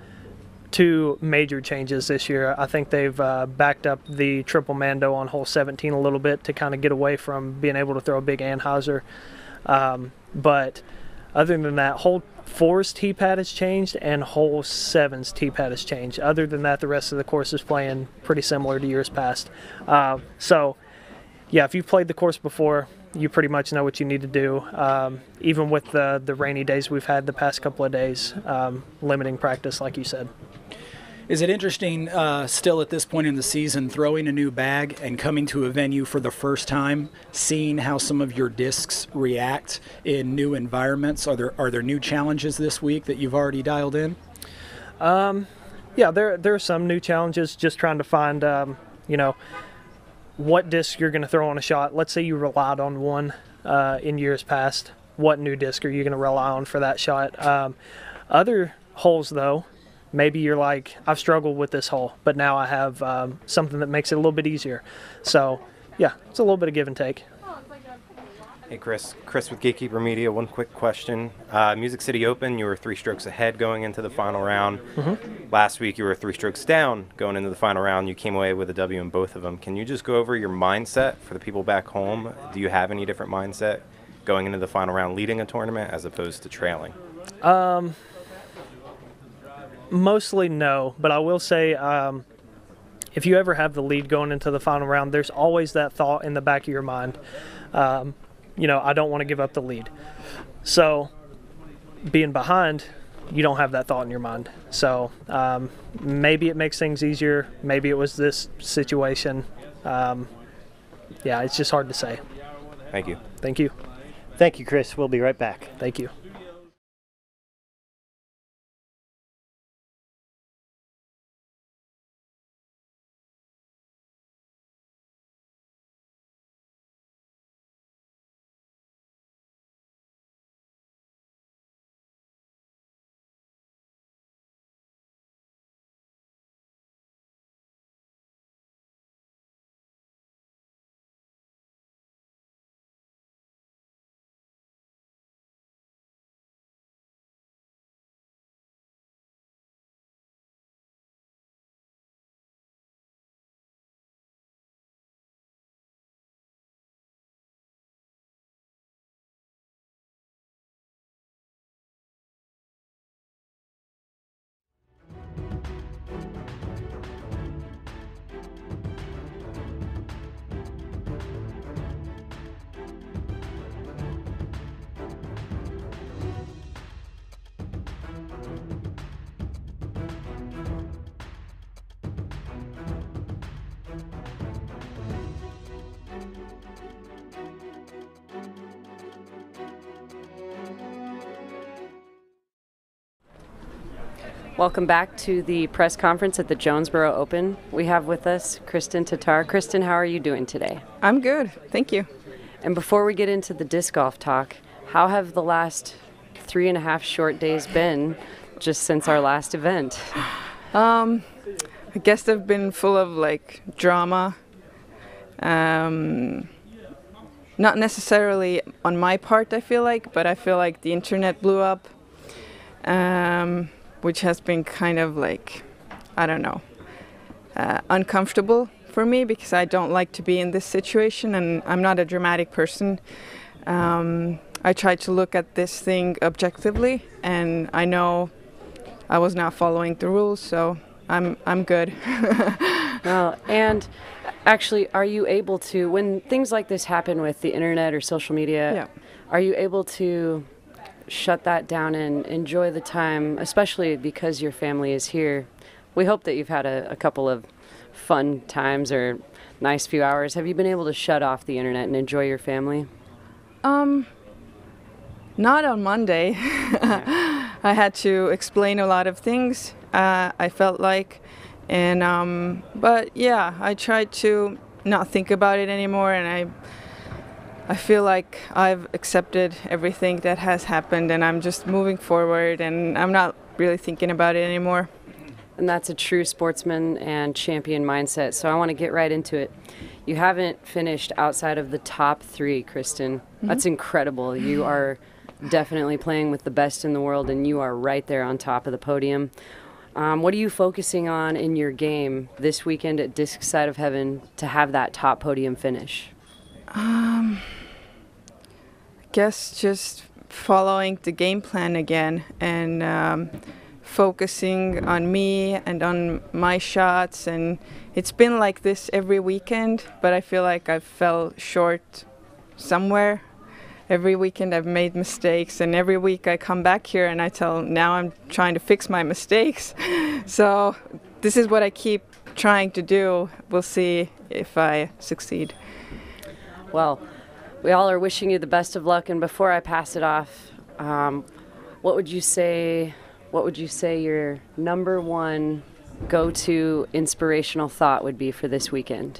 2 major changes this year. I think they've backed up the triple mando on hole 17 a little bit to kind of get away from being able to throw a big anhyzer. But other than that, hole 4's tee pad has changed and hole 7's tee pad has changed. Other than that, the rest of the course is playing pretty similar to years past. So, yeah, if you've played the course before, you pretty much know what you need to do. Even with the rainy days we've had the past couple of days, limiting practice, like you said. Is it interesting still at this point in the season, throwing a new bag and coming to a venue for the first time, seeing how some of your discs react in new environments? Are there new challenges this week that you've already dialed in? Yeah, there are some new challenges, just trying to find, what disc you're going to throw on a shot. Let's say you relied on one in years past. What new disc are you going to rely on for that shot? Other holes, though, maybe you're like, I've struggled with this hole, but now I have something that makes it a little bit easier. So, yeah, it's a little bit of give and take. Hey, Chris with Gatekeeper Media. One quick question. Music City Open, you were 3 strokes ahead going into the final round. Mm-hmm. Last week, you were 3 strokes down going into the final round. You came away with a W in both of them. Can you just go over your mindset for the people back home? Do you have any different mindset going into the final round leading a tournament as opposed to trailing? Mostly no, but I will say if you ever have the lead going into the final round, there's always that thought in the back of your mind. I don't want to give up the lead. So being behind, you don't have that thought in your mind. So maybe it makes things easier. Maybe it was this situation. It's just hard to say. Thank you. Thank you. Thank you, Chris. We'll be right back. Thank you. Welcome back to the press conference at the Jonesboro Open. We have with us Kristin Tattar. Kristin, how are you doing today? I'm good, thank you. And before we get into the disc golf talk, how have the last 3.5 short days been just since our last event? I guess they've been full of drama. Not necessarily on my part, I feel like, but I feel like the internet blew up. Which has been kind of uncomfortable for me because I don't like to be in this situation and I'm not a dramatic person. I tried to look at this thing objectively and I know I was not following the rules, so I'm good. Well, and actually, are you able to, when things like this happen with the internet or social media, are you able to shut that down and enjoy the time, especially because your family is here? We hope that you've had a couple of fun times or nice few hours. Have you been able to shut off the internet and enjoy your family? Not on Monday. I had to explain a lot of things, I felt like. And but yeah, I tried to not think about it anymore, and I feel like I've accepted everything that has happened and I'm just moving forward and I'm not really thinking about it anymore. and that's a true sportsman and champion mindset. So I want to get right into it. You haven't finished outside of the top 3, Kristin. That's incredible. You are definitely playing with the best in the world, and you are right there on top of the podium. What are you focusing on in your game this weekend at Disc Side of Heaven to have that top podium finish? I guess just following the game plan again and focusing on me and on my shots. And it's been like this every weekend, but I feel like I fell short somewhere. Every weekend I've made mistakes, and every week I come back here and now I'm trying to fix my mistakes. So this is what I keep trying to do. We'll see if I succeed. Well, we all are wishing you the best of luck, and before I pass it off, what would you say your number one go-to inspirational thought would be for this weekend?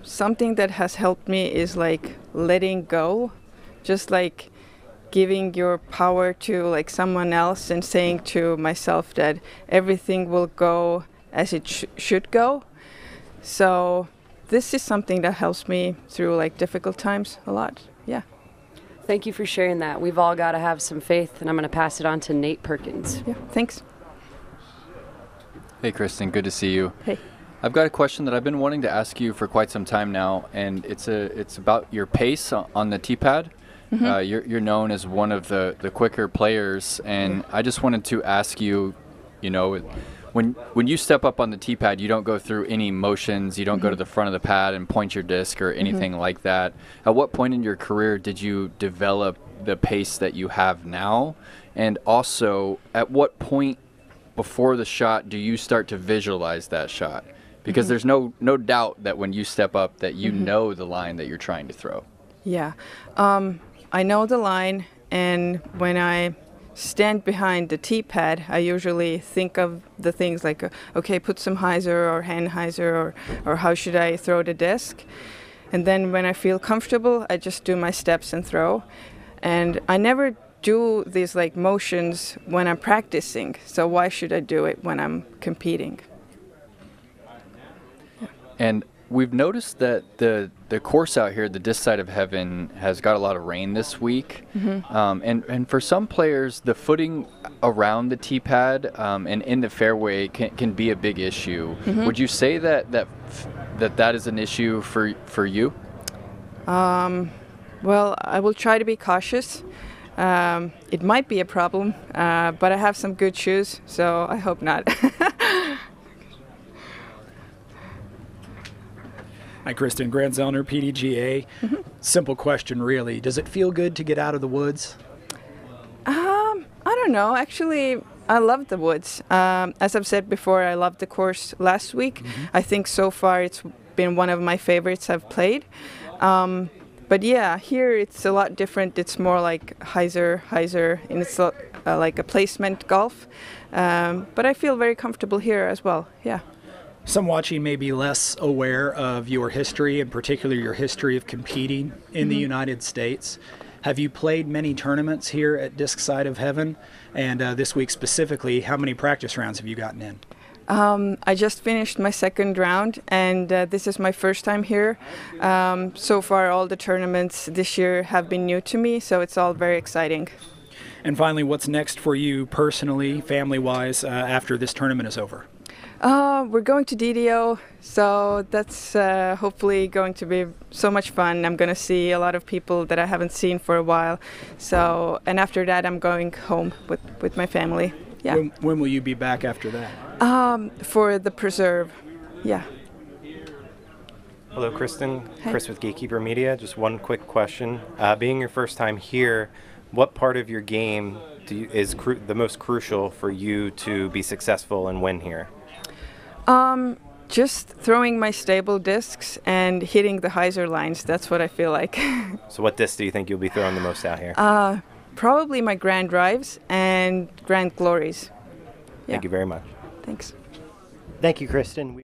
Something that has helped me is like letting go, just like giving your power to like someone else and saying to myself that everything will go as it should go. So this is something that helps me through like difficult times a lot. Yeah. Thank you for sharing that. We've all got to have some faith, and I'm going to pass it on to Nate Perkins. Yeah, thanks. Hey, Kristin, good to see you. Hey. I've got a question that I've been wanting to ask you for quite some time now, and it's about your pace on the tee pad. You're known as one of the quicker players, and I just wanted to ask you, when you step up on the tee pad, you don't go through any motions, you don't go to the front of the pad and point your disc or anything like that. At what point in your career did you develop the pace that you have now? And also, at what point before the shot do you start to visualize that shot? Because there's no doubt that when you step up that you know the line that you're trying to throw. Yeah. I know the line, and when I stand behind the tee pad, I usually think of the things like, okay, put some hyzer or hand hyzer, or how should I throw the disc? And then when I feel comfortable, I just do my steps and throw. And I never do these like motions when I'm practicing, so why should I do it when I'm competing? And we've noticed that the course out here, the Disc Side of Heaven, has got a lot of rain this week. And for some players, the footing around the tee pad and in the fairway can be a big issue. Would you say that is an issue for you? Well, I will try to be cautious. It might be a problem, but I have some good shoes, so I hope not. Hi, Kristin. Grant Zellner, PDGA. Simple question, really. Does it feel good to get out of the woods? I don't know. Actually, I love the woods. As I've said before, I loved the course last week. I think so far it's been one of my favorites I've played. But yeah, here it's a lot different. It's more like hyzer, and it's like a placement golf. But I feel very comfortable here as well. Yeah. Some watching may be less aware of your history, in particular your history of competing in the United States. Have you played many tournaments here at Disc Side of Heaven? And this week specifically, how many practice rounds have you gotten in? I just finished my second round, and this is my first time here. So far, all the tournaments this year have been new to me, so it's all very exciting. And finally, what's next for you personally, family-wise, after this tournament is over? We're going to DDO, so that's hopefully going to be so much fun. I'm going to see a lot of people that I haven't seen for a while. So, and after that, I'm going home with my family. Yeah. When will you be back after that? For the preserve. Yeah. Hello, Kristin. Hey. Chris with Gatekeeper Media. Just one quick question. Being your first time here, what part of your game is the most crucial for you to be successful and win here? Just throwing my stable discs and hitting the hyzer lines. That's what I feel like. So what disc do you think you'll be throwing the most out here? Probably my Grand Drives and Grand Glories. Yeah. Thank you very much. Thanks. Thank you, Kristin.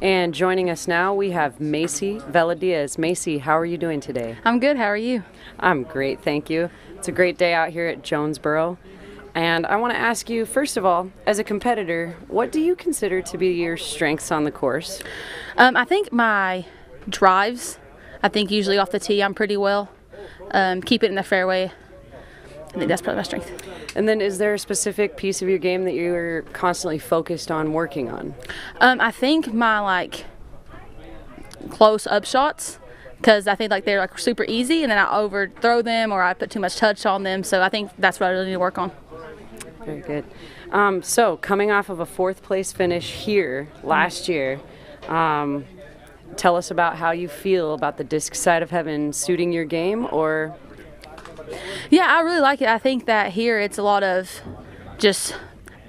And joining us now, we have Macie Velediaz. Macie, how are you doing today? I'm good. How are you? I'm great, thank you. It's a great day out here at Jonesboro. And I want to ask you, first of all, as a competitor, what do you consider to be your strengths on the course? I think my drives, I think usually off the tee I'm pretty well. Keep it in the fairway. I think that's probably my strength. And then is there a specific piece of your game that you're constantly focused on working on? I think my close up shots, because I think they're super easy and then I overthrow them or I put too much touch on them. So I think that's what I really need to work on. Very good. So coming off of a 4th place finish here last year, tell us about how you feel about the disc side of heaven suiting your game, or... Yeah, I really like it. I think that here it's a lot of just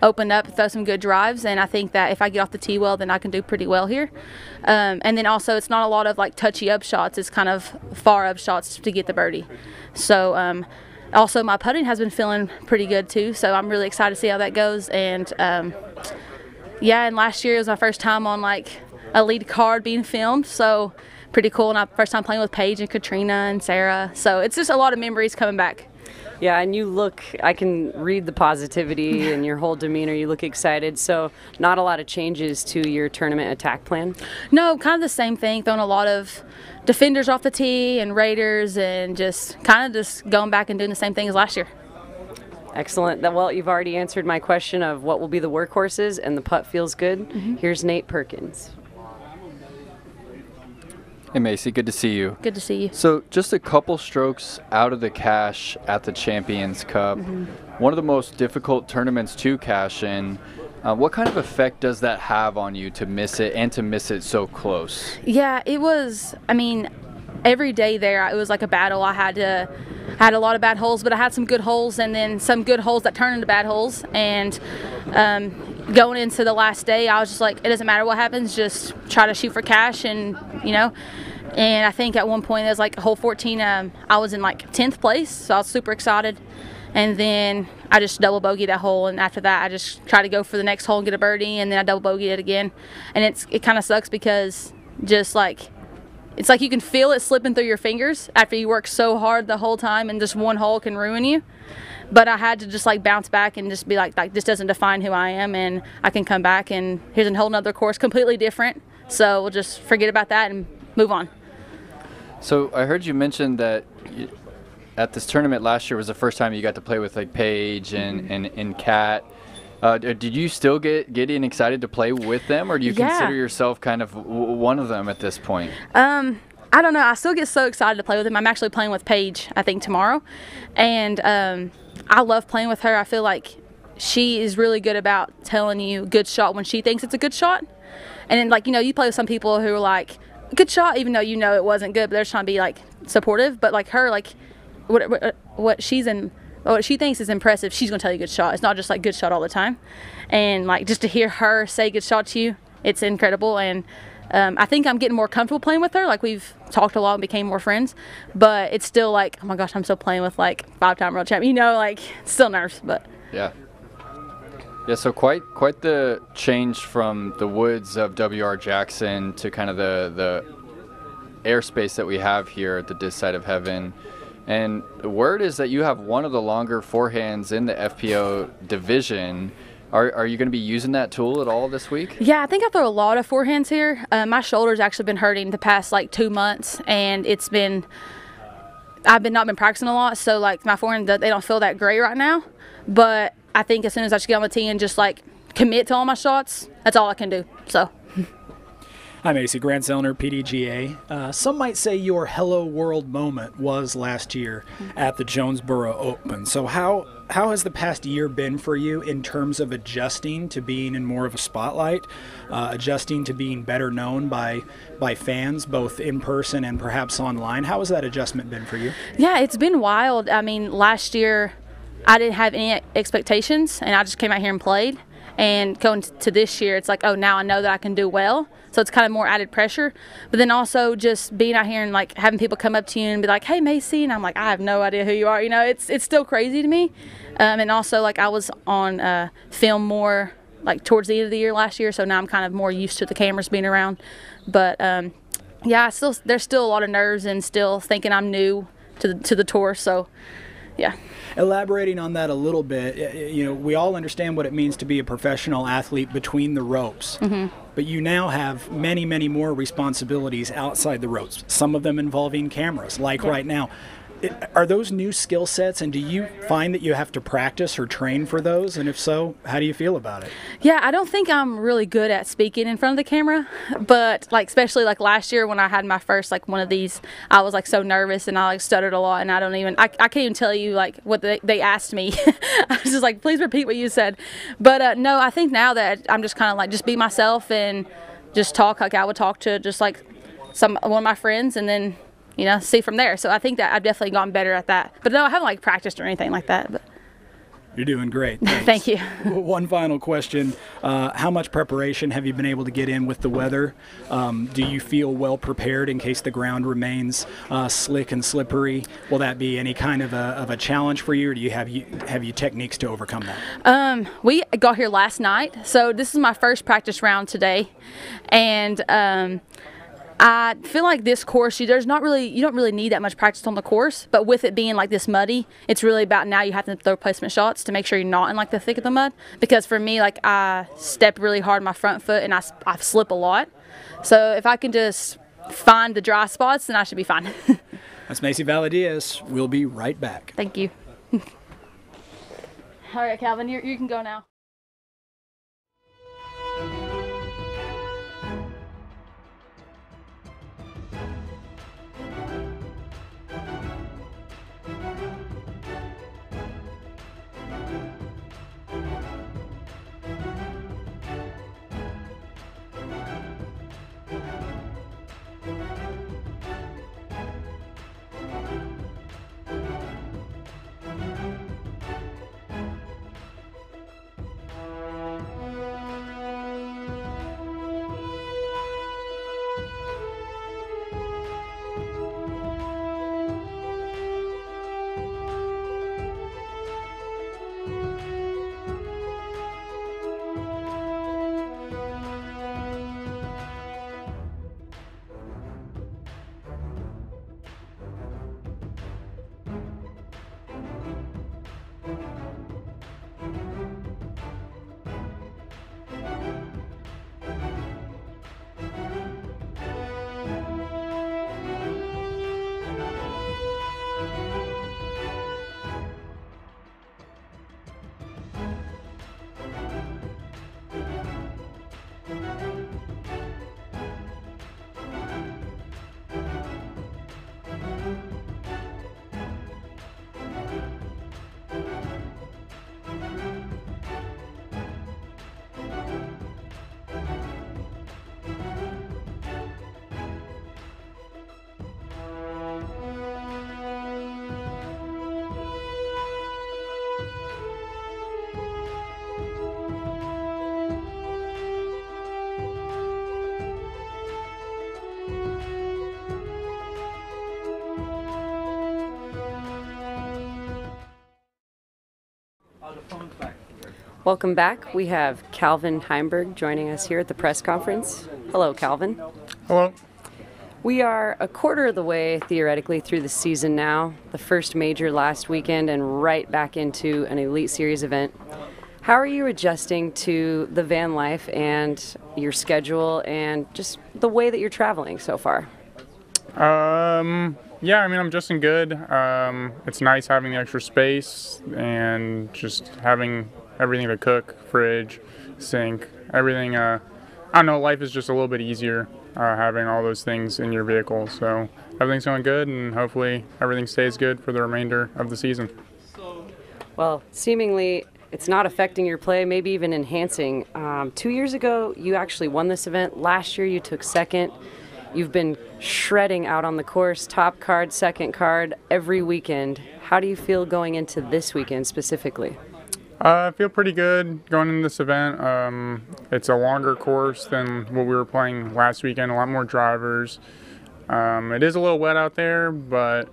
open up, throw some good drives, and I think that if I get off the tee well, then I can do pretty well here. And then also it's not a lot of touchy up shots. It's kind of far up shots to get the birdie. So also my putting has been feeling pretty good too, so I'm really excited to see how that goes. And yeah, and last year was my first time on a lead card being filmed, so pretty cool. And first time playing with Paige and Catrina and Sarah, so it's just a lot of memories coming back. Yeah, and you look, I can read the positivity in your whole demeanor. You look excited, so not a lot of changes to your tournament attack plan? No, kind of the same thing, throwing a lot of defenders off the tee and raiders and just going back and doing the same thing as last year. Excellent. Well, you've already answered my question of what will be the workhorses, and the putt feels good. Here's Nate Perkins. Hey Macie, good to see you. Good to see you. So just a couple strokes out of the cash at the Champions Cup. One of the most difficult tournaments to cash in. What kind of effect does that have on you to miss it and to miss it so close? Yeah, it was, every day there it was like a battle. I had a lot of bad holes, but I had some good holes and then some good holes that turned into bad holes. And going into the last day, I was just like, it doesn't matter what happens, just try to shoot for cash. And and I think at one point it was hole 14, I was in 10th place, so I was super excited. And then I just double bogeyed that hole, and after that I just tried to go for the next hole and get a birdie, and then I double bogeyed it again. And it kind of sucks because just it's like you can feel it slipping through your fingers after you work so hard the whole time, and just one hole can ruin you. But I had to just bounce back and just be like this doesn't define who I am, and I can come back, and here's a whole nother course completely different. So we'll just forget about that and move on. So I heard you mention that at this tournament last year was the first time you got to play with Paige and Kat. Did you still get getting excited to play with them, or do you consider yourself kind of one of them at this point? I don't know. I still get so excited to play with them. I'm actually playing with Paige, I think, tomorrow. And I love playing with her. I feel like she is really good about telling you good shot when she thinks it's a good shot. And then, you play with some people who are good shot, even though it wasn't good, but they're just trying to be supportive. But her, what she thinks is impressive, she's gonna tell you good shot. It's not just good shot all the time. And just to hear her say good shot to you, it's incredible. And I think I'm getting more comfortable playing with her. We've talked a lot and became more friends, but it's still oh my gosh, I'm still playing with 5-time world champion. Still nerves, but yeah. So quite the change from the woods of W.R. Jackson to kind of the airspace that we have here at the Disc Side of Heaven. And the word is that you have one of the longer forehands in the FPO division. Are you going to be using that tool at all this week? Yeah, I think I throw a lot of forehands here. My shoulder's actually been hurting the past 2 months, and I've not been practicing a lot, so my forehand, they don't feel that great right now. But I think as soon as I just get on the tee and just commit to all my shots, that's all I can do. So. Hi, Macie. Grant Zellner, PDGA. Some might say your hello world moment was last year at the Jonesboro Open. So how has the past year been for you in terms of adjusting to being in more of a spotlight, adjusting to being better known by fans, both in person and perhaps online? How has that adjustment been for you? Yeah, it's been wild. Last year I didn't have any expectations, and I just came out here and played. And going to this year, it's oh, now I know that I can do well. So it's kind of more added pressure. But then also just being out here and having people come up to you and be hey, Macie, and I'm I have no idea who you are. It's still crazy to me. And also I was on film more like towards the end of the year last year, so now I'm kind of more used to the cameras being around. But yeah, there's still a lot of nerves and still thinking I'm new to the tour. So yeah. Elaborating on that a little bit, you know, we all understand what it means to be a professional athlete between the ropes, but you now have many, many more responsibilities outside the ropes, some of them involving cameras, like right now. Are those new skill sets, and do you find that you have to practice or train for those? And if so, how do you feel about it? Yeah, I don't think I'm really good at speaking in front of the camera, but like especially like last year when I had my first like one of these, I was like so nervous and I like stuttered a lot, and I can't even tell you like what they asked me. I was just like, please repeat what you said. But no, I think now that I'm just kind of like just be myself and just talk like I would talk to just like one of my friends, and then see from there. So I think that I've definitely gotten better at that. But no, I haven't like practiced or anything like that. But you're doing great. Thank you. One final question. How much preparation have you been able to get in with the weather? Do you feel well prepared in case the ground remains slick and slippery? Will that be any kind of a challenge for you, or do you have you techniques to overcome that? We got here last night, so this is my first practice round today, and I feel like this course, you don't really need that much practice on the course, but with it being like this muddy, it's really about now you have to throw placement shots to make sure you're not in like the thick of the mud, because for me, like I step really hard on my front foot and I slip a lot. So if I can just find the dry spots, then I should be fine. That's Macie Velediaz. We'll be right back. Thank you. All right, Calvin, you can go now. Welcome back. We have Calvin Heimburg joining us here at the press conference. Hello, Calvin. Hello. We are a quarter of the way, theoretically, through the season now. The first major last weekend and right back into an Elite Series event. How are you adjusting to the van life and your schedule and just the way that you're traveling so far? Yeah, I mean, I'm adjusting good. It's nice having the extra space and just having everything to cook, fridge, sink, everything. I don't know, life is just a little bit easier having all those things in your vehicle. So everything's going good, and hopefully everything stays good for the remainder of the season. Well, seemingly it's not affecting your play, maybe even enhancing. 2 years ago, you actually won this event. Last year, you took second. You've been shredding out on the course, top card, second card, every weekend. How do you feel going into this weekend specifically? I feel pretty good going into this event. It's a longer course than what we were playing last weekend, a lot more drivers. It is a little wet out there, but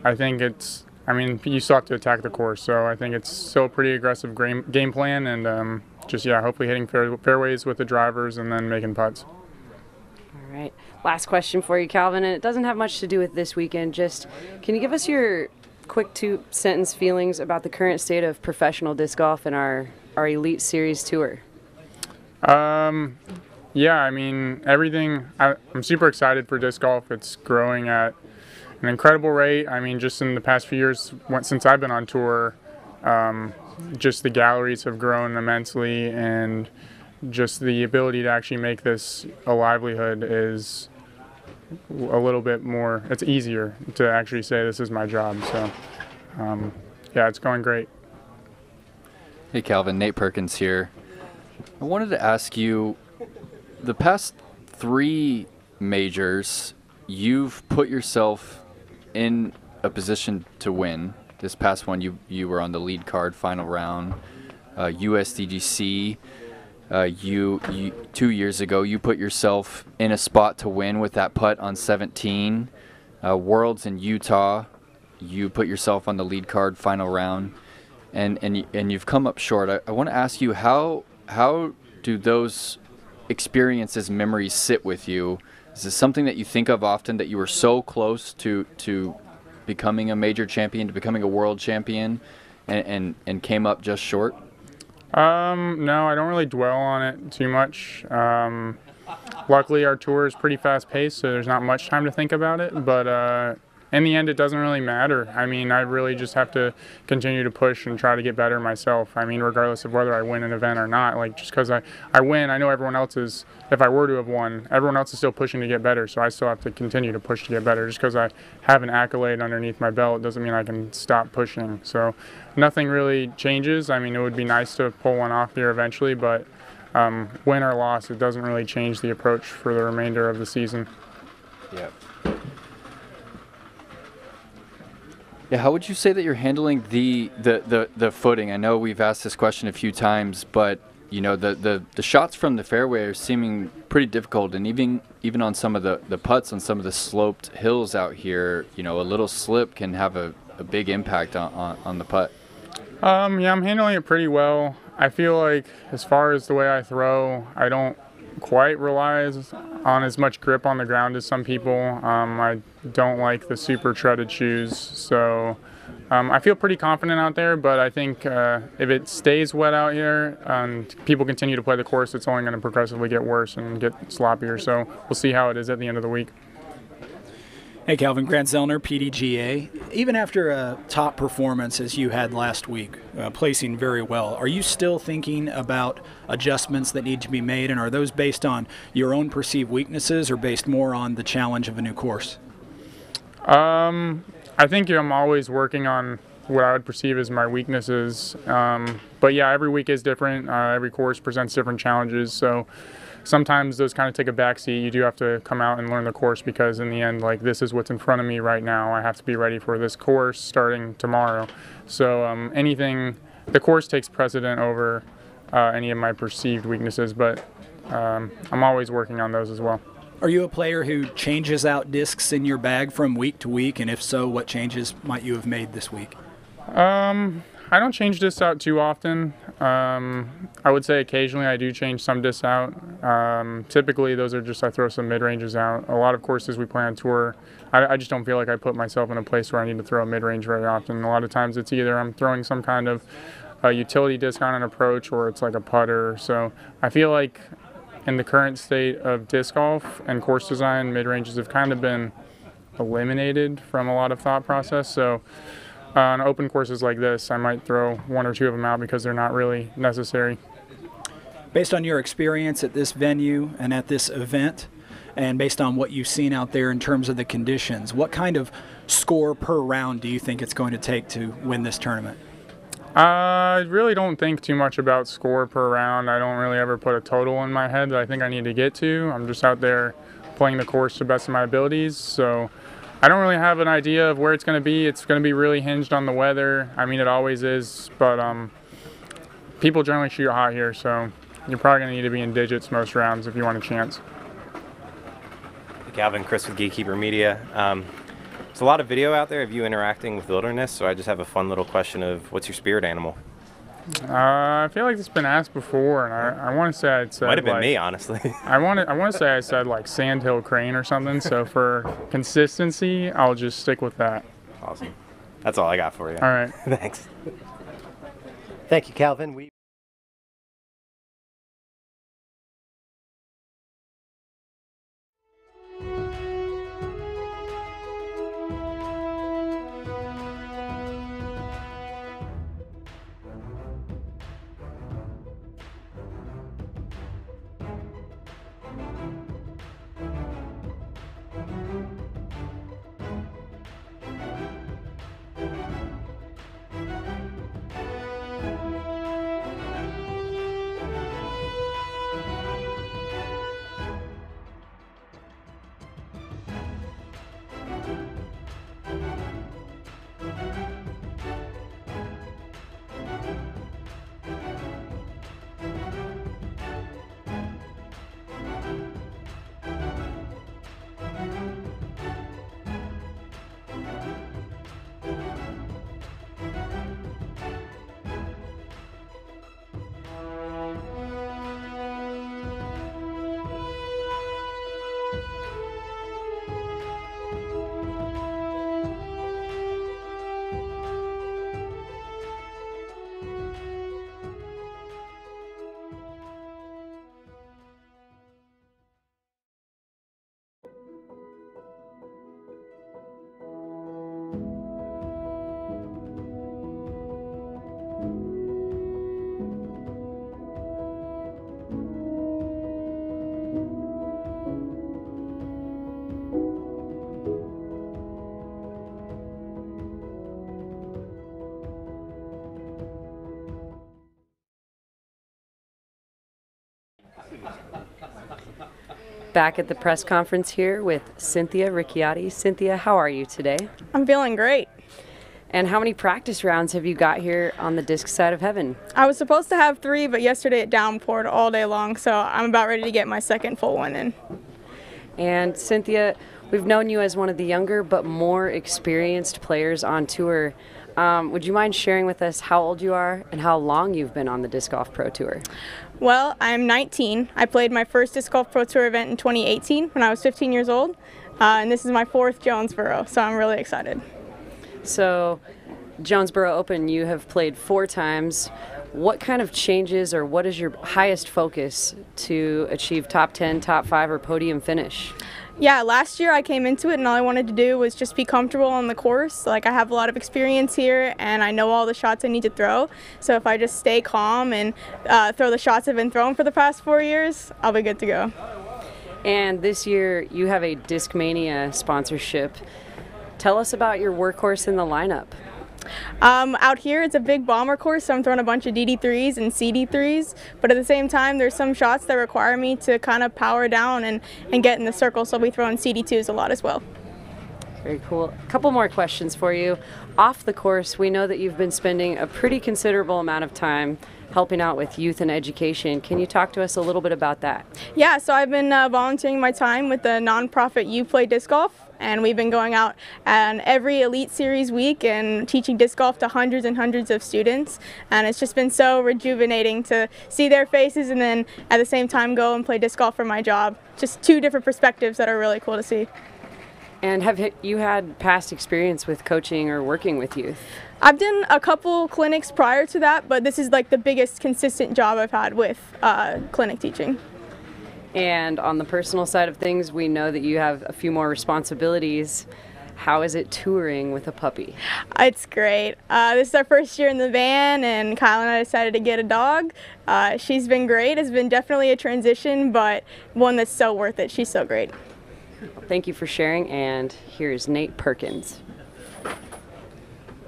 I think it's I mean, you still have to attack the course. So I think it's still a pretty aggressive game plan, and just, yeah, hopefully hitting fairways with the drivers and then making putts. All right. Last question for you, Calvin, and it doesn't have much to do with this weekend. Just, can you give us your quick 2-sentence feelings about the current state of professional disc golf and our Elite Series Tour? Yeah, I mean, I'm super excited for disc golf. It's growing at an incredible rate. I mean, just in the past few years, since I've been on tour, just the galleries have grown immensely, and just the ability to actually make this a livelihood is a little bit more, it's easier to actually say this is my job. So, yeah, it's going great. Hey, Calvin, Nate Perkins here. I wanted to ask you, the past 3 majors, you've put yourself in a position to win. This past one, you were on the lead card, final round. USDGC, you 2 years ago, you put yourself in a spot to win with that putt on 17. Worlds in Utah, you put yourself on the lead card, final round, and you've come up short. I want to ask you, how do those experiences, memories sit with you? Is this something that you think of often, that you were so close to becoming a major champion, to becoming a world champion, and came up just short? No, I don't really dwell on it too much. Luckily, our tour is pretty fast-paced, so there's not much time to think about it. But in the end, it doesn't really matter. I mean, I really just have to continue to push and try to get better myself. I mean, regardless of whether I win an event or not, like, just because I win, I know everyone else is, if I were to have won, everyone else is still pushing to get better, so I still have to continue to push to get better. Just because I have an accolade underneath my belt doesn't mean I can stop pushing. So nothing really changes. I mean, it would be nice to pull one off here eventually, but win or loss, it doesn't really change the approach for the remainder of the season. Yeah. Yeah, how would you say that you're handling the footing? I know we've asked this question a few times, but you know, the shots from the fairway are seeming pretty difficult, and even on some of the putts on some of the sloped hills out here, you know, a little slip can have a big impact on the putt. Yeah, I'm handling it pretty well. I feel like as far as the way I throw, I don't quite rely on as much grip on the ground as some people. I don't like the super treaded shoes, so I feel pretty confident out there, but I think if it stays wet out here and people continue to play the course, it's only going to progressively get worse and get sloppier, so we'll see how it is at the end of the week. Hey, Calvin, Grant Zellner, PDGA. Even after a top performance as you had last week, placing very well, are you still thinking about adjustments that need to be made, and are those based on your own perceived weaknesses or based more on the challenge of a new course? I think I'm always working on what I would perceive as my weaknesses, but yeah, every week is different. Every course presents different challenges, so sometimes those kind of take a backseat. You do have to come out and learn the course, because in the end, like, this is what's in front of me right now. I have to be ready for this course starting tomorrow. So the course takes precedent over any of my perceived weaknesses, but I'm always working on those as well. Are you a player who changes out discs in your bag from week to week, and if so, what changes might you have made this week? I don't change discs out too often. I would say occasionally I do change some discs out. Typically those are just, I throw some mid-ranges out. A lot of courses we play on tour, I just don't feel like I put myself in a place where I need to throw a mid-range very often. A lot of times it's either I'm throwing some kind of utility disc on an approach, or it's like a putter. So I feel like in the current state of disc golf and course design, mid-ranges have kind of been eliminated from a lot of thought process. So on open courses like this, I might throw one or two of them out because they're not really necessary. Based on your experience at this venue and at this event, and based on what you've seen out there in terms of the conditions, what kind of score per round do you think it's going to take to win this tournament? I really don't think too much about score per round. I don't really ever put a total in my head that I think I need to get to. I'm just out there playing the course to the best of my abilities, so I don't really have an idea of where it's going to be. It's going to be really hinged on the weather. I mean, it always is, but people generally shoot hot here, so you're probably going to need to be in digits most rounds if you want a chance. Calvin, Chris with Gatekeeper Media. There's a lot of video out there of you interacting with wilderness, so I just have a fun little question of what's your spirit animal? I feel like it's been asked before, and I want to say I'd said Might have been like, me, honestly. I want to say I said like sandhill crane or something. So for consistency, I'll just stick with that. Awesome. That's all I got for you. All right. Thanks. Thank you, Calvin. Back at the press conference here with Cynthia Ricciati. Cynthia, how are you today? I'm feeling great. And how many practice rounds have you got here on the disc side of heaven? I was supposed to have 3, but yesterday it downpoured all day long, so I'm about ready to get my second full one in. And Cynthia, we've known you as one of the younger but more experienced players on tour. Would you mind sharing with us how old you are and how long you've been on the Disc Golf Pro Tour? Well, I'm 19. I played my first Disc Golf Pro Tour event in 2018 when I was 15 years old, and this is my 4th Jonesboro, so I'm really excited. So, Jonesboro Open, you have played 4 times. What kind of changes or what is your highest focus to achieve top 10, top 5, or podium finish? Yeah, last year I came into it and all I wanted to do was just be comfortable on the course. Like, I have a lot of experience here and I know all the shots I need to throw. So if I just stay calm and throw the shots I've been throwing for the past 4 years, I'll be good to go. And this year you have a Discmania sponsorship. Tell us about your workhorse in the lineup. Out here it's a big bomber course, so I'm throwing a bunch of DD3s and CD3s, but at the same time there's some shots that require me to kind of power down and get in the circle, so I'll be throwing CD2s a lot as well. Very cool. A couple more questions for you. Off the course, we know that you've been spending a pretty considerable amount of time helping out with youth and education. Can you talk to us a little bit about that? Yeah, so I've been volunteering my time with the nonprofit You Play Disc Golf, and we've been going out on every Elite Series week and teaching disc golf to hundreds and hundreds of students, and it's just been so rejuvenating to see their faces and then at the same time go and play disc golf for my job. Just 2 different perspectives that are really cool to see. And have you had past experience with coaching or working with youth? I've done a couple clinics prior to that, but this is like the biggest consistent job I've had with clinic teaching. And on the personal side of things, we know that you have a few more responsibilities. How is it touring with a puppy? It's great. This is our first year in the van, and Kyle and I decided to get a dog. She's been great. It's been definitely a transition, but one that's so worth it. She's so great. Thank you for sharing, and here's Nate Perkins.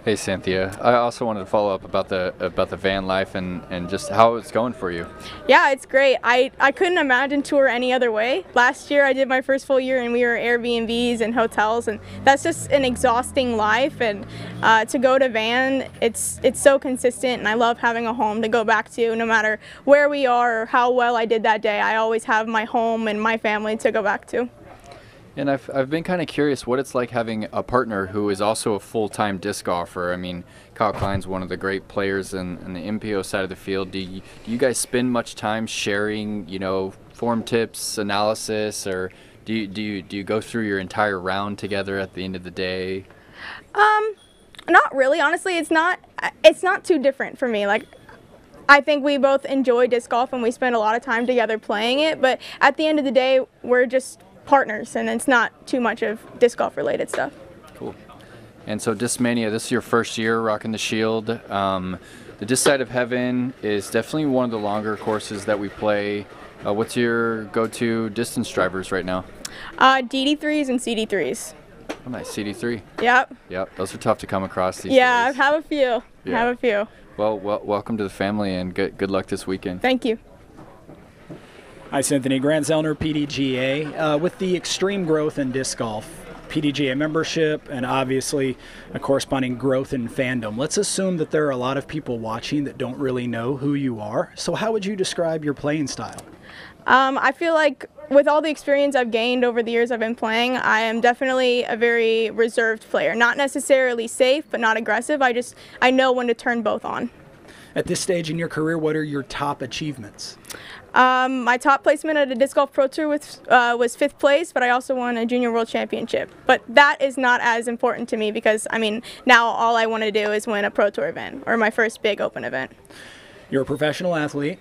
Hey Cynthia, I also wanted to follow up about the van life and just how it's going for you. Yeah, it's great. I couldn't imagine tour any other way. Last year I did my first full year and we were Airbnbs and hotels, and that's just an exhausting life, and to go to van, it's so consistent, and I love having a home to go back to no matter where we are or how well I did that day. I always have my home and my family to go back to. And I've been kind of curious what it's like having a partner who is also a full-time disc golfer. I mean, Kyle Klein's one of the great players in the MPO side of the field. Do you guys spend much time sharing, form tips, analysis, or do you go through your entire round together at the end of the day? Not really. Honestly, it's not too different for me. Like, I think we both enjoy disc golf and we spend a lot of time together playing it, but at the end of the day, we're just partners and it's not too much of disc golf related stuff. Cool. And so Discmania, this is your first year rocking the Shield. The Disc Side of Heaven is definitely one of the longer courses that we play. What's your go-to distance drivers right now? DD3s and CD3s. Oh, nice. CD3. Yep. Yep. Those are tough to come across these days. Yeah, I have a few. Yeah. Have a few. Well, welcome to the family and good luck this weekend. Thank you. Hi, Cynthia. Grant Zellner, PDGA. With the extreme growth in disc golf, PDGA membership, and obviously a corresponding growth in fandom, let's assume that there are a lot of people watching that don't really know who you are. So how would you describe your playing style? I feel like with all the experience I've gained over the years I've been playing, I am definitely a very reserved player. Not necessarily safe, but not aggressive. I know when to turn both on. At this stage in your career, what are your top achievements? My top placement at a Disc Golf Pro Tour was 5th place, but I also won a Junior World Championship. But that is not as important to me because, now all I want to do is win a Pro Tour event or my first big open event. You're a professional athlete.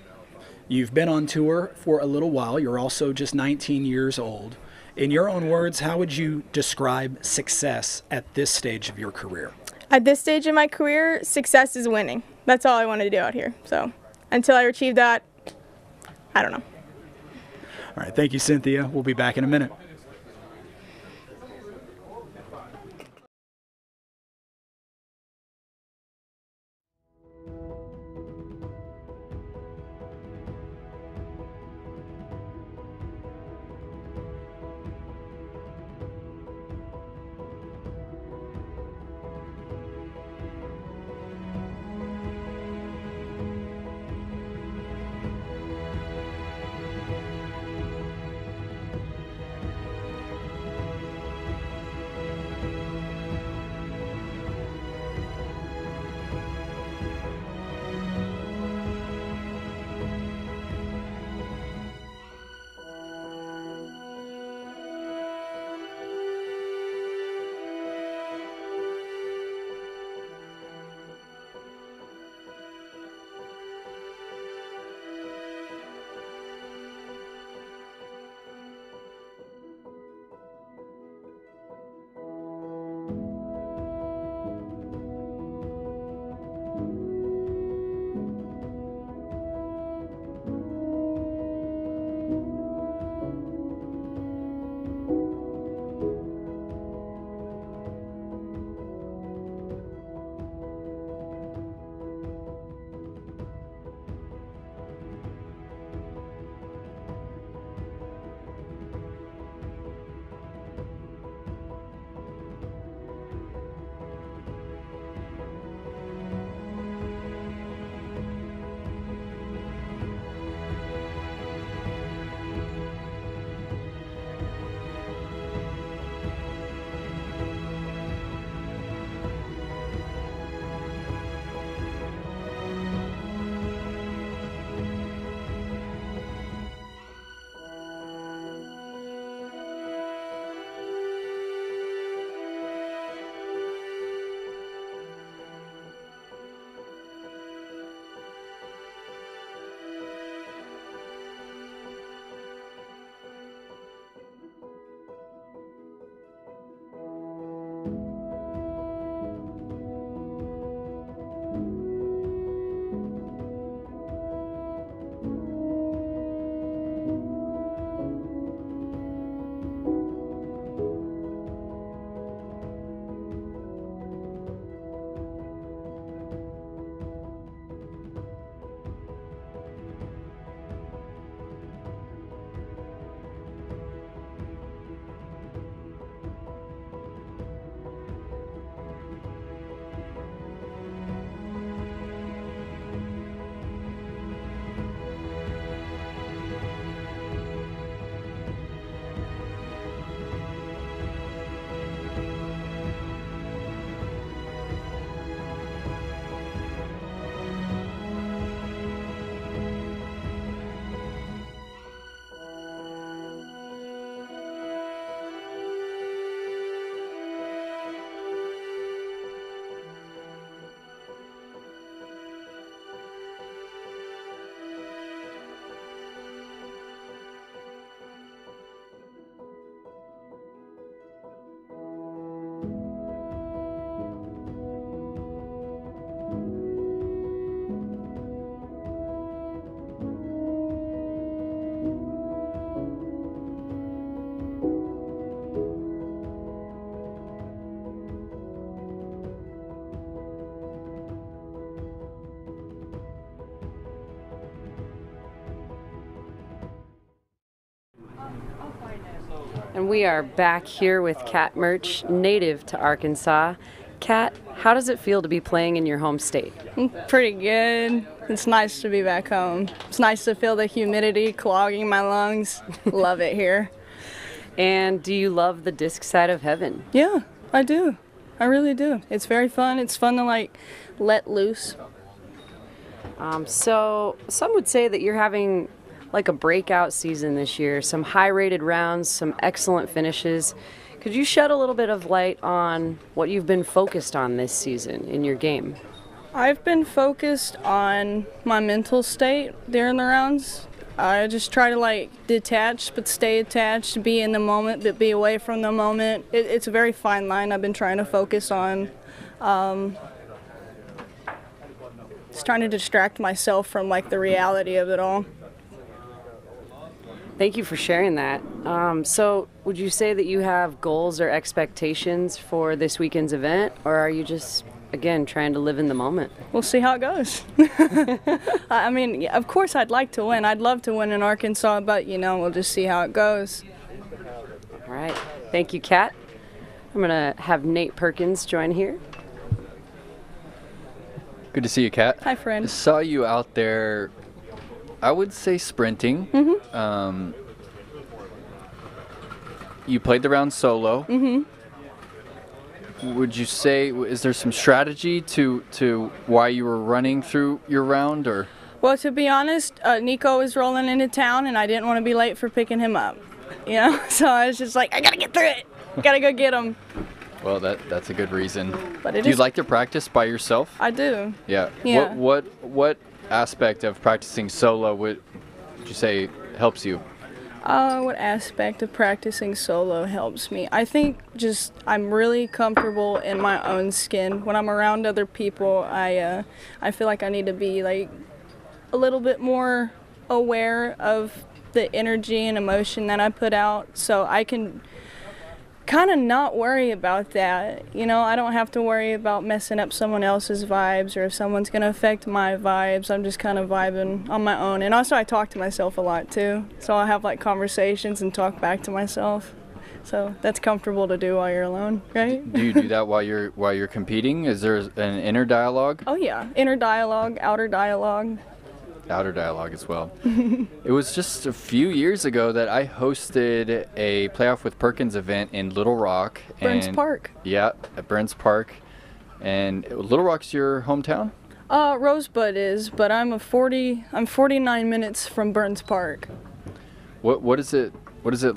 You've been on tour for a little while. You're also just 19 years old. In your own words, how would you describe success at this stage of your career? At this stage in my career, success is winning. That's all I want to do out here. So until I achieve that, I don't know. All right, thank you, Cynthia. We'll be back in a minute. And we are back here with Kat Mertsch, native to Arkansas. Kat, how does it feel to be playing in your home state? Pretty good. It's nice to be back home. It's nice to feel the humidity clogging my lungs. Love it here. And do you love the disc side of heaven? Yeah, I do. I really do. It's very fun. It's fun to like let loose. So some would say that you're having like a breakout season this year, some high-rated rounds, some excellent finishes. Could you shed a little bit of light on what you've been focused on this season in your game? I've been focused on my mental state during the rounds. I just try to like detach but stay attached, be in the moment but be away from the moment. It's a very fine line I've been trying to focus on. Just trying to distract myself from like the reality of it all. Thank you for sharing that. So would you say that you have goals or expectations for this weekend's event, or are you just, again, trying to live in the moment? We'll see how it goes. I mean, of course I'd like to win. I'd love to win in Arkansas, but, you know, we'll just see how it goes. All right. Thank you, Kat. I'm going to have Nate Perkins join here. Good to see you, Kat. Hi, friend. I saw you out there, I would say sprinting. Mm-hmm. You played the round solo. Mm-hmm. Would you say, is there some strategy to why you were running through your round, or? Well, to be honest, Nico was rolling into town, and I didn't want to be late for picking him up. You know, so I was just like, I gotta get through it. Gotta go get him. Well, that's a good reason. But do you like to practice by yourself? I do. Yeah. Yeah. What aspect of practicing solo would you say helps you? What aspect of practicing solo helps me? I think just I'm really comfortable in my own skin. When I'm around other people, I feel like I need to be like a little bit more aware of the energy and emotion that I put out, so I can kind of not worry about that. You know, I don't have to worry about messing up someone else's vibes or if someone's going to affect my vibes. I'm just kind of vibing on my own. And also I talk to myself a lot too. So I have like conversations and talk back to myself. So that's comfortable to do while you're alone, right? Do you do that while you're competing? Is there an inner dialogue? Oh yeah, inner dialogue, outer dialogue. Outer dialogue as well. It was just a few years ago that I hosted a Playoff with Perkins event in Little Rock. Burns Park. Yeah, at Burns Park. And Little Rock's your hometown? Rosebud is, but I'm 49 minutes from Burns Park. What is it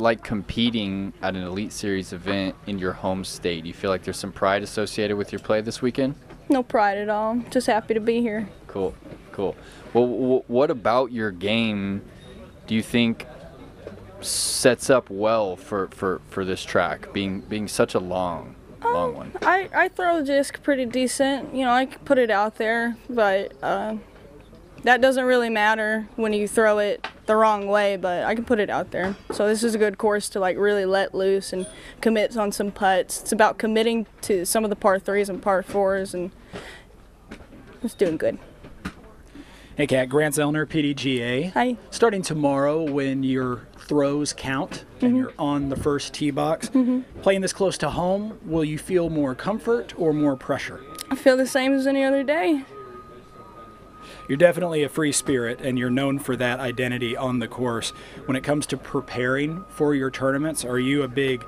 like competing at an Elite Series event in your home state? Do you feel like there's some pride associated with your play this weekend? No pride at all. Just happy to be here. Cool. Well, what about your game do you think sets up well for this track, being such a long one? I throw the disc pretty decent. You know, I can put it out there, but that doesn't really matter when you throw it the wrong way, but I can put it out there. So this is a good course to like really let loose and commit on some putts. It's about committing to some of the par 3s and par 4s, and it's doing good. Hey, Kat, Grant Zellner, PDGA. Hi. Starting tomorrow, when your throws count and you're on the first tee box, playing this close to home, will you feel more comfort or more pressure? I feel the same as any other day. You're definitely a free spirit, and you're known for that identity on the course. When it comes to preparing for your tournaments, are you a big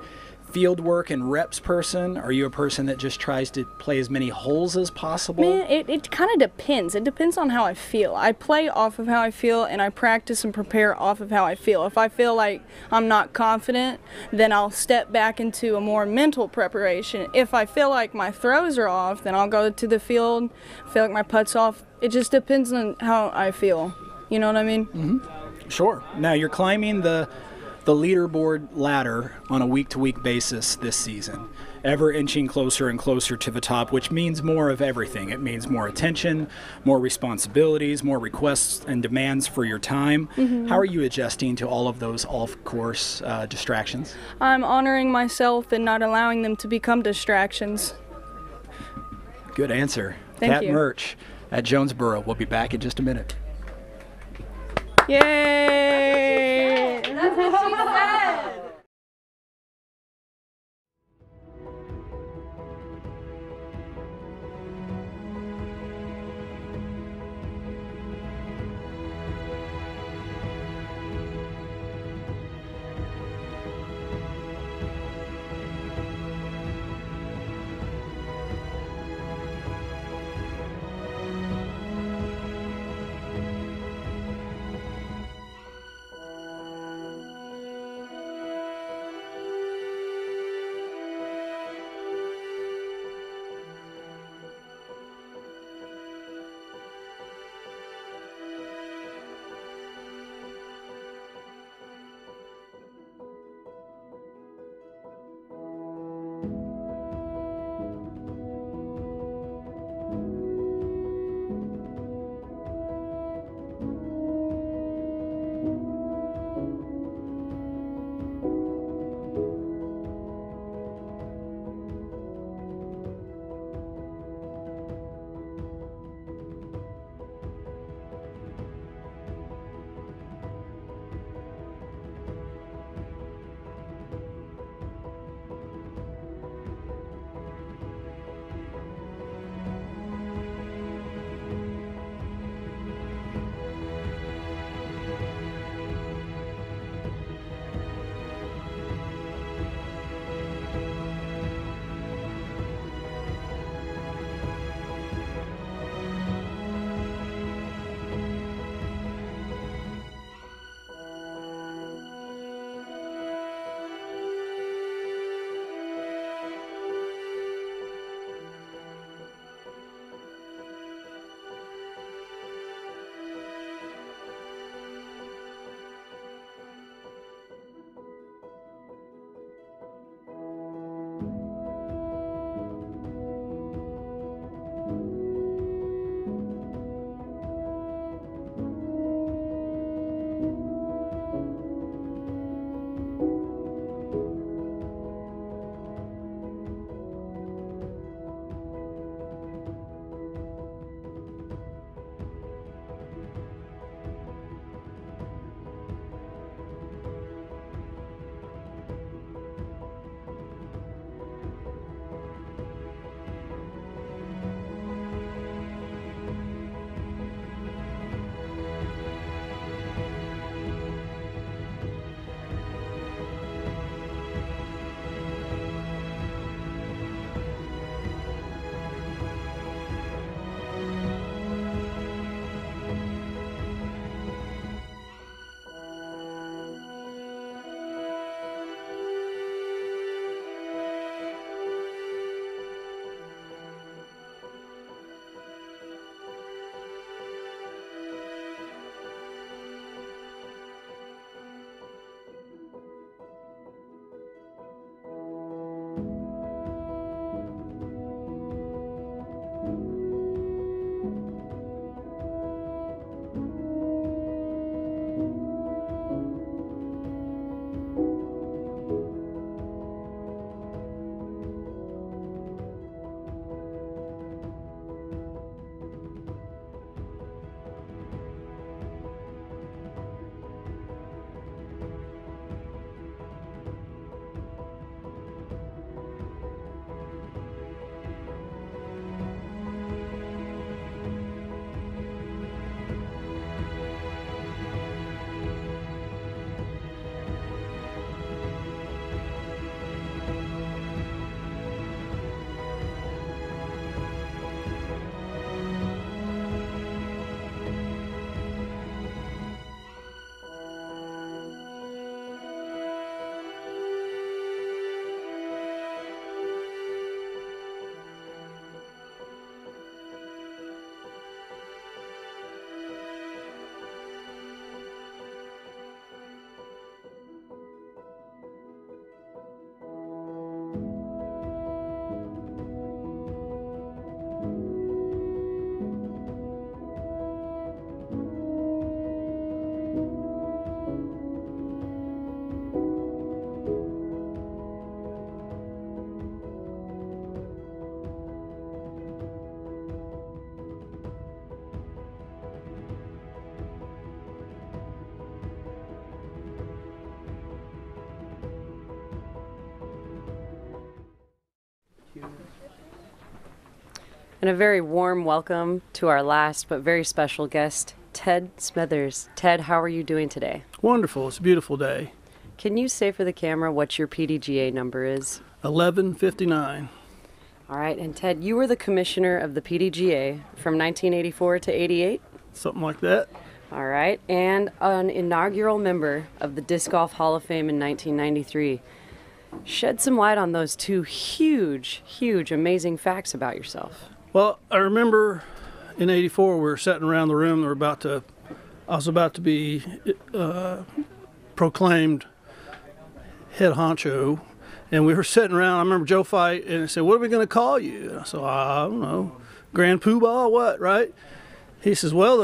field work and reps person? Are you a person that just tries to play as many holes as possible? Man, it kind of depends. It depends on how I feel. I play off of how I feel, and I practice and prepare off of how I feel. If I feel like I'm not confident, then I'll step back into a more mental preparation. If I feel like my throws are off, then I'll go to the field, feel like my putt's off. It just depends on how I feel. You know what I mean? Sure. Now, you're climbing the leaderboard ladder on a week-to-week basis this season, ever inching closer and closer to the top, which means more of everything. It means more attention, more responsibilities, more requests and demands for your time. How are you adjusting to all of those off-course distractions? I'm honoring myself and not allowing them to become distractions. Good answer. Thank Kat you. Mertsch at Jonesboro. We'll be back in just a minute. Yay! That's what she said. And a very warm welcome to our last but very special guest, Ted Smethers. Ted, how are you doing today? Wonderful. It's a beautiful day. Can you say for the camera what your PDGA number is? 1159. All right, and Ted, you were the commissioner of the PDGA from 1984 to 88? Something like that. All right, and an inaugural member of the Disc Golf Hall of Fame in 1993. Shed some light on those two huge, amazing facts about yourself. Well, I remember in 84 we were sitting around the room. I was about to be proclaimed head honcho, and we were sitting around. I remember Joe Fight, and he said, "What are we going to call you?" And I said, "I don't know, Grand Poobah, what, right?" He says, "Well,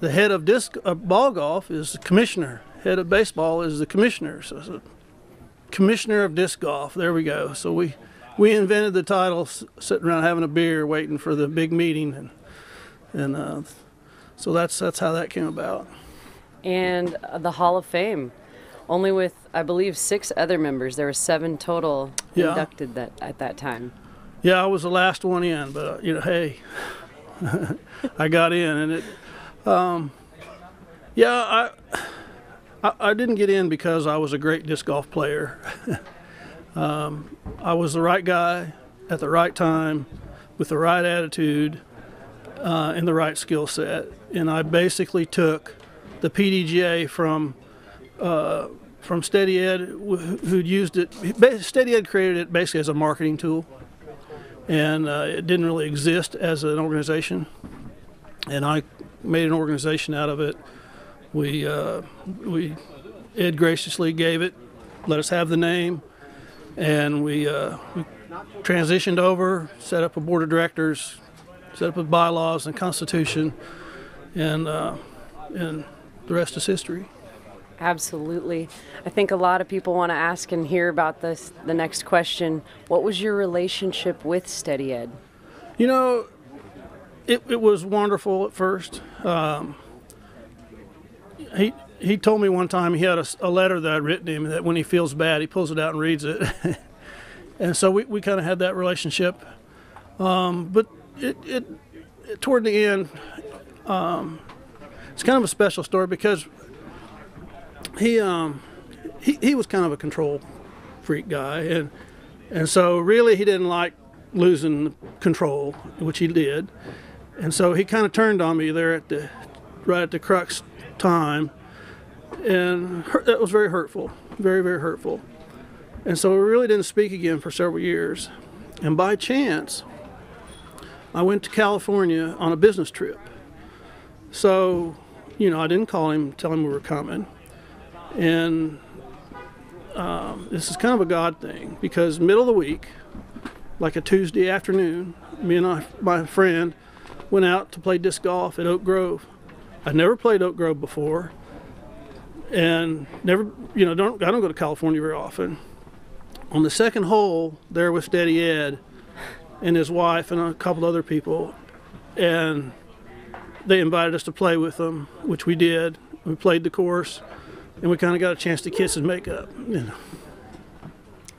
the head of ball golf is the commissioner. Head of baseball is the commissioner." So I said, "Commissioner of disc golf." There we go. So we invented the title, sitting around having a beer, waiting for the big meeting, and so that's how that came about. And the Hall of Fame, only with, I believe, 6 other members. There were 7 total inducted at that time. Yeah, I was the last one in, but hey, I got in, and I didn't get in because I was a great disc golf player. I was the right guy at the right time with the right attitude and the right skill set. And I basically took the PDGA from Steady Ed, who'd used it. Steady Ed created it basically as a marketing tool, and it didn't really exist as an organization. And I made an organization out of it. Ed graciously gave it, let us have the name, and we transitioned over, set up a board of directors, set up with bylaws and constitution, and the rest is history. Absolutely. I think a lot of people want to ask and hear about this. The next question: what was your relationship with Steady Ed? It was wonderful at first. He told me one time he had a letter that I'd written him that when he feels bad, he pulls it out and reads it. And so we kind of had that relationship. But it toward the end, it's kind of a special story because he was kind of a control freak guy, and so really he didn't like losing control, which he did. And so he kind of turned on me there right at the crux time, and that was very hurtful, very, very hurtful. And so we really didn't speak again for several years. And by chance, I went to California on a business trip. So, I didn't call him, tell him we were coming. And this is kind of a God thing, because middle of the week, like a Tuesday afternoon, me and my friend went out to play disc golf at Oak Grove. I'd never played Oak Grove before, and never, I don't go to California very often. On the second hole, there was Steady Ed and his wife and a couple other people, and they invited us to play with them, which we did. We played the course, and we kind of got a chance to kiss and make up.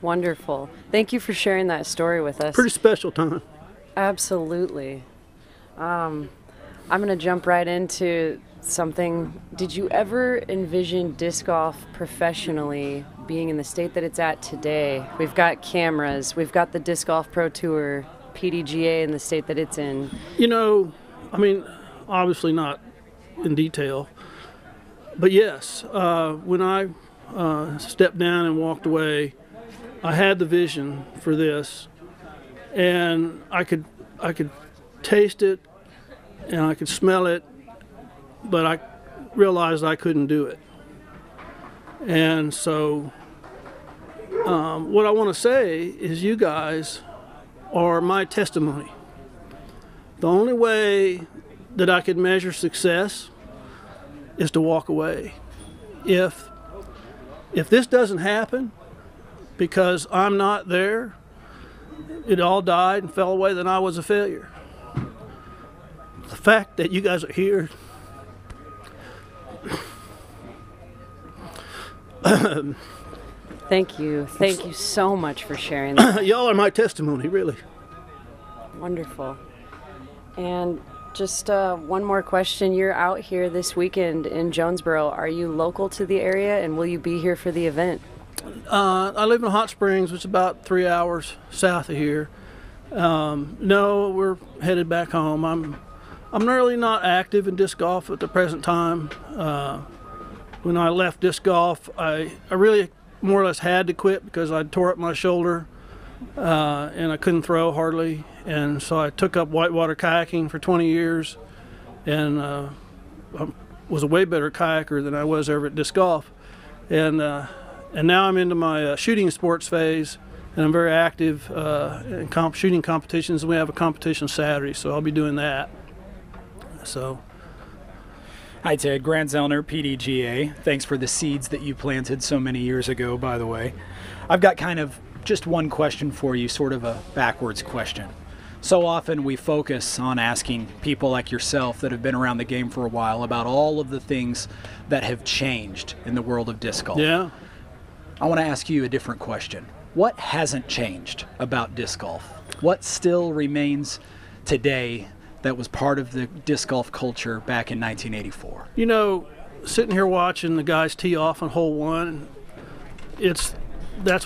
Wonderful. Thank you for sharing that story with us. Pretty special time. Absolutely. I'm going to jump right into something. Did you ever envision disc golf professionally being in the state that it's at today? We've got cameras, we've got the Disc Golf Pro Tour, PDGA in the state that it's in. Obviously not in detail, but yes, when I stepped down and walked away, I had the vision for this, and I could taste it and I could smell it, but I realized I couldn't do it. And so what I want to say is you guys are my testimony. The only way that I could measure success is to walk away. If this doesn't happen because I'm not there, it all died and fell away, then I was a failure. The fact that you guys are here Thank you so much for sharing that. Y'all are my testimony, really. Wonderful. And just one more question. You're out here this weekend in Jonesboro. Are you local to the area, and will you be here for the event? I live in Hot Springs, which is about 3 hours south of here. No, we're headed back home. I'm really not active in disc golf at the present time. When I left disc golf, I really more or less had to quit because I tore up my shoulder and I couldn't throw hardly. And so I took up whitewater kayaking for 20 years and I was a way better kayaker than I was ever at disc golf. And now I'm into my shooting sports phase, and I'm very active in shooting competitions. We have a competition Saturday, so I'll be doing that. So. Hi, Ted. Grant Zellner, PDGA. Thanks for the seeds that you planted so many years ago, by the way. I've got kind of just one question for you, sort of a backwards question. So often we focus on asking people like yourself that have been around the game for a while about all of the things that have changed in the world of disc golf. Yeah. I want to ask you a different question. What hasn't changed about disc golf? What still remains today that was part of the disc golf culture back in 1984? You know, sitting here watching the guys tee off on hole one, that's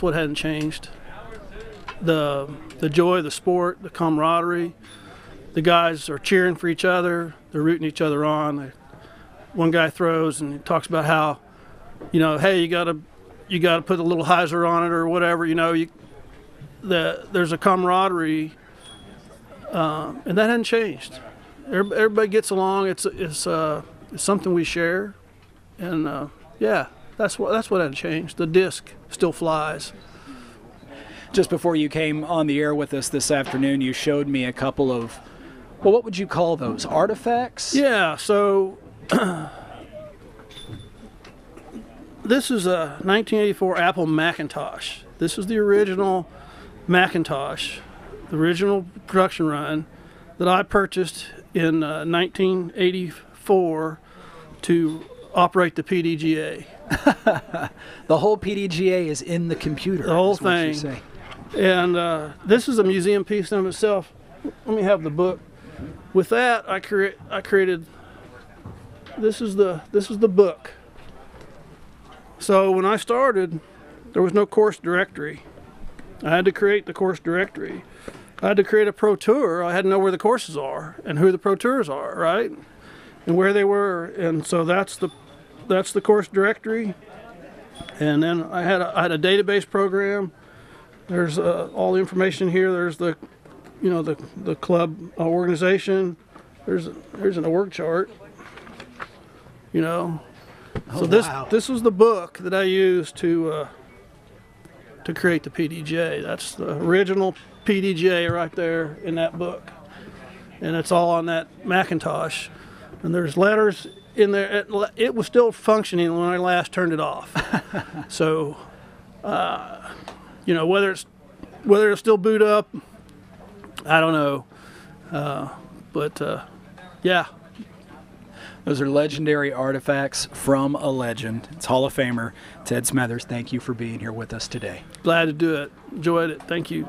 what hadn't changed. The joy of the sport, the camaraderie. The guys are cheering for each other. They're rooting each other on. One guy throws and he talks about how, you know, hey, you got to put a little hyzer on it or whatever. You know, there's a camaraderie, and that hasn't changed. Everybody gets along. It's something we share, and yeah, that's what hasn't changed. The disc still flies. Just before you came on the air with us this afternoon, you showed me a couple of, well, what would you call those? Artifacts? Yeah, so this is a 1984 Apple Macintosh. This is the original Macintosh, the original production run that I purchased in 1984 to operate the PDGA. The whole PDGA is in the computer. The whole thing. And this is a museum piece in itself. Let me have the book. With that, I created. This is the book. So when I started, there was no course directory. I had to create the course directory. I had to create a pro tour. I had to know where the courses are and who the pro tours are, right? And where they were. And so that's the course directory. And then I had a database program. There's all the information here. There's the club organization. There's an org chart. You know. So this was the book that I used to create the PDGA. That's the original PDGA right there in that book, and it's all on that Macintosh. And there's letters in there. It was still functioning when I last turned it off. So, you know, whether it'll still boot up, I don't know. But yeah. Those are legendary artifacts from a legend. It's Hall of Famer Ted Smethers. Thank you for being here with us today. Glad to do it. Enjoyed it. Thank you.